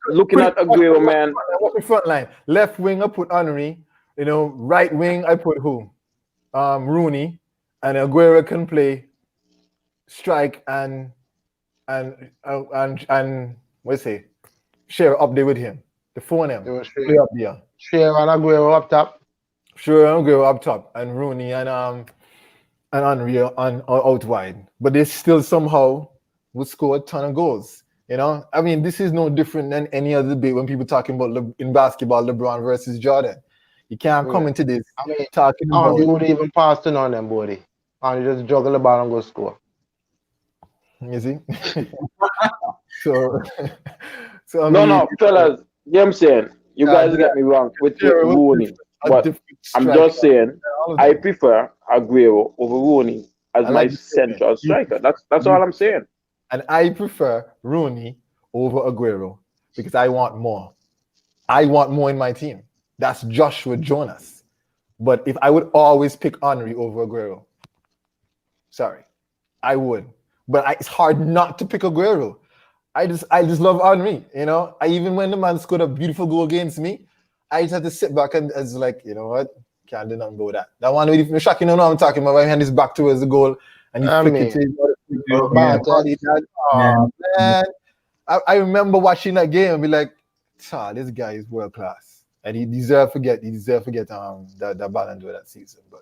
looking at Aguero, man. What's the front line? Left wing, I put Henry. You know, right wing, I put who? Rooney, and Aguero can play strike and what's it? Share up there with him. The 4 of them play up there. Share and Aguero up top. Sure, and Aguero up top, and Rooney and Henry on out wide. But they still somehow would score a ton of goals. You know, I mean, this is no different than any other debate when people talking about in basketball, LeBron versus Jordan. You can't come into this talking about. You wouldn't even pass to none of them, buddy. And you just juggle the ball and go score. You see? so I mean, no, fellas, you know what I'm saying? You guys get me wrong with Rooney. But I'm just saying, I prefer Aguero over Rooney as my central striker. That's all I'm saying. And I prefer Rooney over Aguero because I want more. I want more in my team. That's Joshua Jonas. But if I would always pick Henry over Aguero, sorry, I would. But it's hard not to pick Aguero. I just love Henry, you know. Even when the man scored a beautiful goal against me, I just had to sit back and it's like, you know what, can't do nothing about that. That one with the shocking, you know what I'm talking about. My hand is back towards the goal and he flicked it to man. I remember watching that game and be like, this guy is world class. And he deserved to get the Ballon d'Or that season. But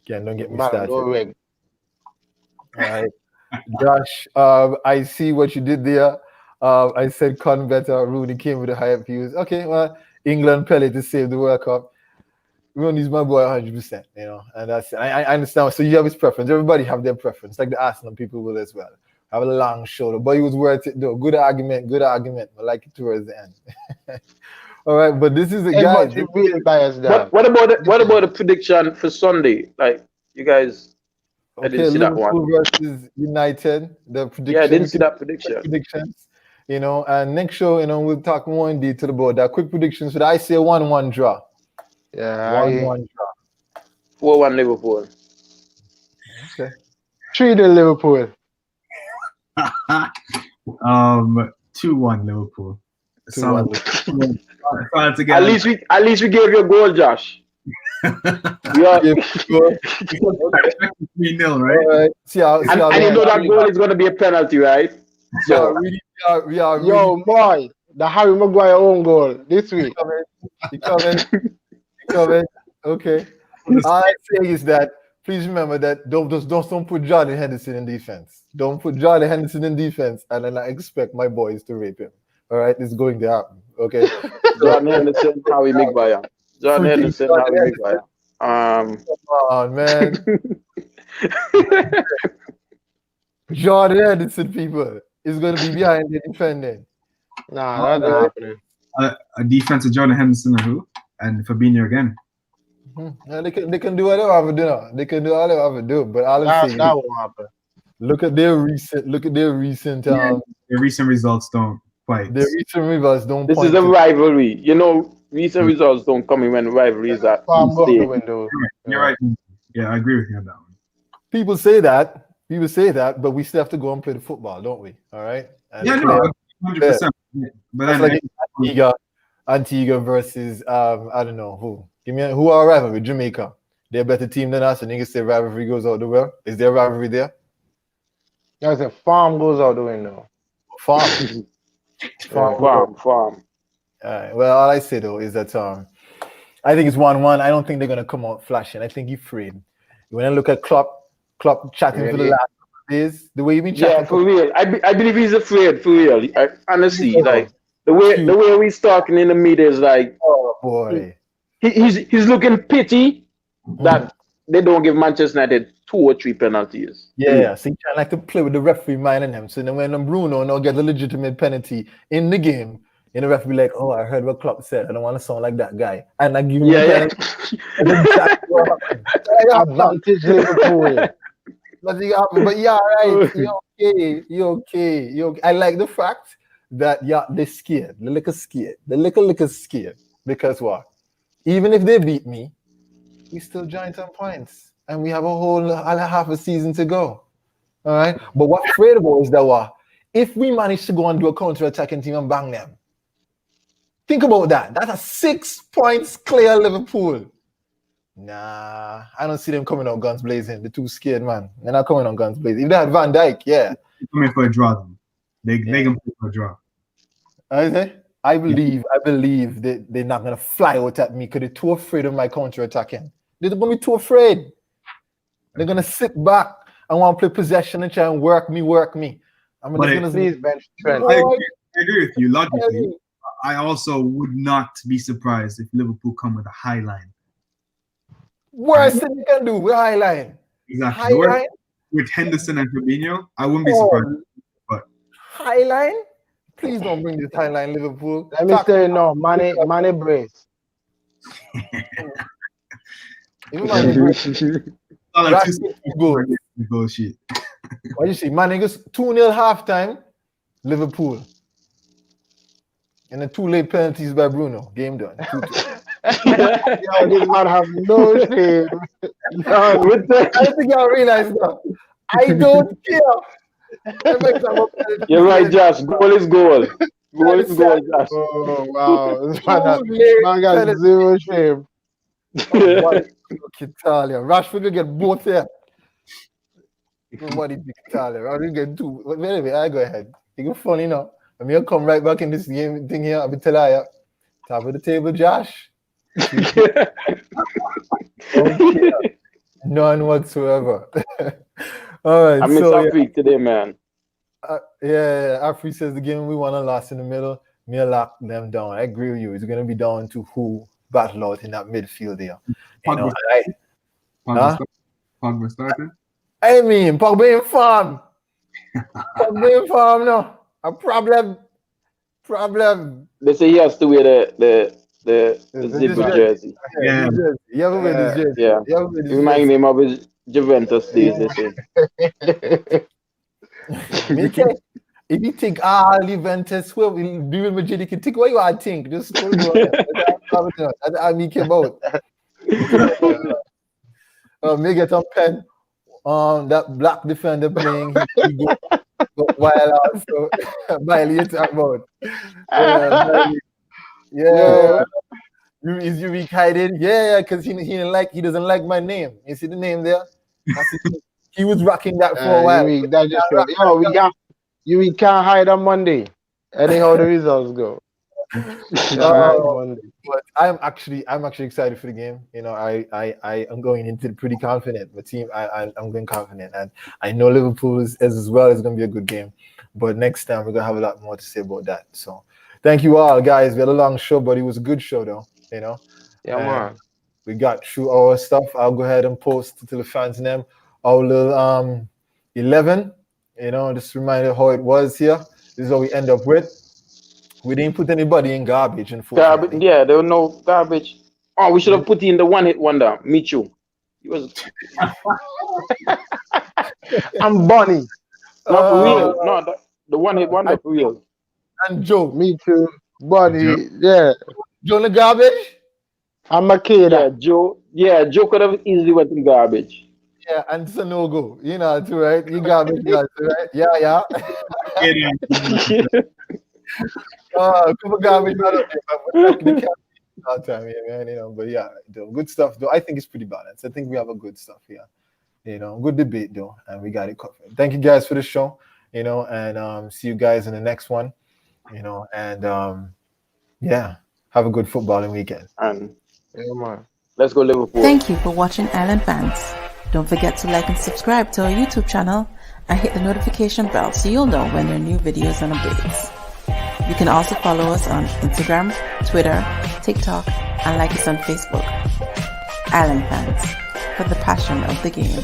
again, don't get me started. All right. Josh, I see what you did there. I said Con better. Rooney came with the higher views. Okay, well, England Pele to save the World Cup. Rooney's my boy 100%, you know, and that's I understand. So you have his preference. Everybody have their preference, like the Arsenal people will as well. Have a long shoulder, but he was worth it though. Good argument. I like it towards the end. All right, but this is the guy. What about the prediction for Sunday? Like you guys, I didn't see Liverpool that one. Versus United. The prediction. Yeah, I didn't see that prediction. Predictions. You know, and next show, you know, we'll talk more in detail about that. Quick predictions. Should I say 1-1 draw? Yeah, 1-1 draw. 4-1 Liverpool. Okay. 3-0 Liverpool. 2-1 Liverpool. 2-1. At least we gave you a goal, Josh. Yeah. 3-0, right? All right. See how and you know that goal is going to be a penalty, right? So we are yo, boy, the Harry Maguire own goal this week. He coming. Okay. All I say is that please remember that don't put Jordan Henderson in defense. Don't put Jordan Henderson in defense, and then I expect my boys to rape him. All right, it's going to happen. Okay. Jordan Henderson, Harry Maguire. Jordan Henderson, Harry Maguire. Come on, man. Jordan Henderson, people, is going to be behind the defending. Nah, that's not happening. A defensive Jordan Henderson and Fabinho again. Yeah, they can do whatever I would do. They can do whatever I would do. But all I'm saying, that won't happen. Look at their recent. Their recent results don't quite. Their recent results don't. This is a rivalry. Recent results don't come in when rivalries are. You're right. Yeah, I agree with you on that one. People say that, but we still have to go and play the football, don't we? All right. And 100%. But that's like Antigua versus I don't know who. Who are rivalry? Jamaica. They're a better team than us, and niggas say rivalry goes out the window. Is there a rivalry there? I said farm goes out the window. Farm. Farm. All right. Well, all I say though is that I think it's 1-1. I don't think they're gonna come out flashing. I think he's afraid. When I look at Klopp chatting for the last couple of days, the way you've been chatting. Yeah, for real. I believe he's afraid for real. Honestly, like the way we're talking in the media is like, oh boy. He's looking pity that they don't give Manchester United 2 or 3 penalties. Yeah, so he trying like to play with the referee minding him. So then when Bruno now get a legitimate penalty in the game, and the referee like, oh, I heard what Klopp said. I don't want to sound like that guy. And I give him the advantage Liverpool. But yeah, right. You okay. I like the fact that they're scared. They're little scared. They're little scared. Because what? Even if they beat me, we still joint on points. And we have a whole half a season to go. All right. But what's afraid about is that if we manage to go and do a counter-attacking team and bang them, think about that. That's a 6 points clear Liverpool. Nah, I don't see them coming out guns blazing. They're too scared, man. They're not coming out guns blazing. If they had Van Dijk, yeah. They're coming for a draw. They can play for a draw. I believe they're not going to fly out at me because they're too afraid of my counter-attacking. They're going to be too afraid. They're going to sit back and want to play possession and try and work me. Please bench Trent. I agree with you logically. I also would not be surprised if Liverpool come with a high line. Worst thing you can do with high line. Exactly. High line? With Henderson and Fabinho, I wouldn't be surprised. But high line? Please don't bring this high line, Liverpool. Let me say no, Mane brace. Bullshit. What you see? Mane goes 2-0 halftime, Liverpool. And then 2 late penalties by Bruno. Game done. Yo, this man have no shame. I think y'all realize that. I don't care. You're right, Josh. Goal is goal. Goal is goal, Josh. Oh, wow. This man got zero shame. Rashford will get both here. Nobody pick Italia. Rashford get 2. But anyway, I go ahead. You go funny now. I'm going to come right back in this game thing here. I'll be telling you. Top of the table, Josh. None whatsoever. All right. I miss Afri today, man. Afri says the game we won and lost in the middle. Me lock them down. I agree with you. It's going to be down to who battle out in that midfield there. Pogba started? I mean, Pogba in farm. Pogba in farm now. A problem. They say he has to wear the zebra jersey. Yeah. You ever wear this jersey? Yeah. Remind him of his Juventus days, they say. If you think, Juventus, well, Real Madrid, you can think what you want to think. Just go that's how me came out. Me get on pen. That black defender playing, he go wild out. So, Miley, you talk about. Is you weak hiding? Yeah, because he doesn't like my name. You see the name there? He was rocking that for a while. We can't hide on Monday. Anyhow the results go. But I'm actually excited for the game. I am going into it pretty confident. The team, I'm going confident, and I know Liverpool is as well. It's going to be a good game. But next time we're going to have a lot more to say about that. So thank you all, guys. We had a long show, but it was a good show, though. Yeah, man. We got through our stuff. I'll go ahead and post to the fans' name our little 11. Just remind you how it was here. This is what we end up with. We didn't put anybody in garbage, unfortunately. Garbage, yeah, there was no garbage. Oh, we should have put in the one-hit wonder, Michu. He was I'm Bonnie. not for real. No, the one-hit wonder for real. And Joe. Me too. Bonnie, yeah. Joe in the garbage? I'm a kid. Yeah, Joe could have easily went in garbage. Yeah, and it's a no-go. You know, too, right? You garbage guys, right? Yeah. Couple garbage not up there, but time, yeah, man, you know. But yeah, though, good stuff though. I think it's pretty balanced. I think we have a good stuff here. You know, good debate though, and we got it covered. Thank you guys for the show. You know, and see you guys in the next one. You know, and yeah, have a good footballing weekend. And Yeah, man. let's go Liverpool. Thank you for watching Island Fans. Don't forget to like and subscribe to our YouTube channel and hit the notification bell so you'll know when there are new videos and updates. You can also follow us on Instagram, Twitter, TikTok, and like us on Facebook. Island Fans, for the passion of the game.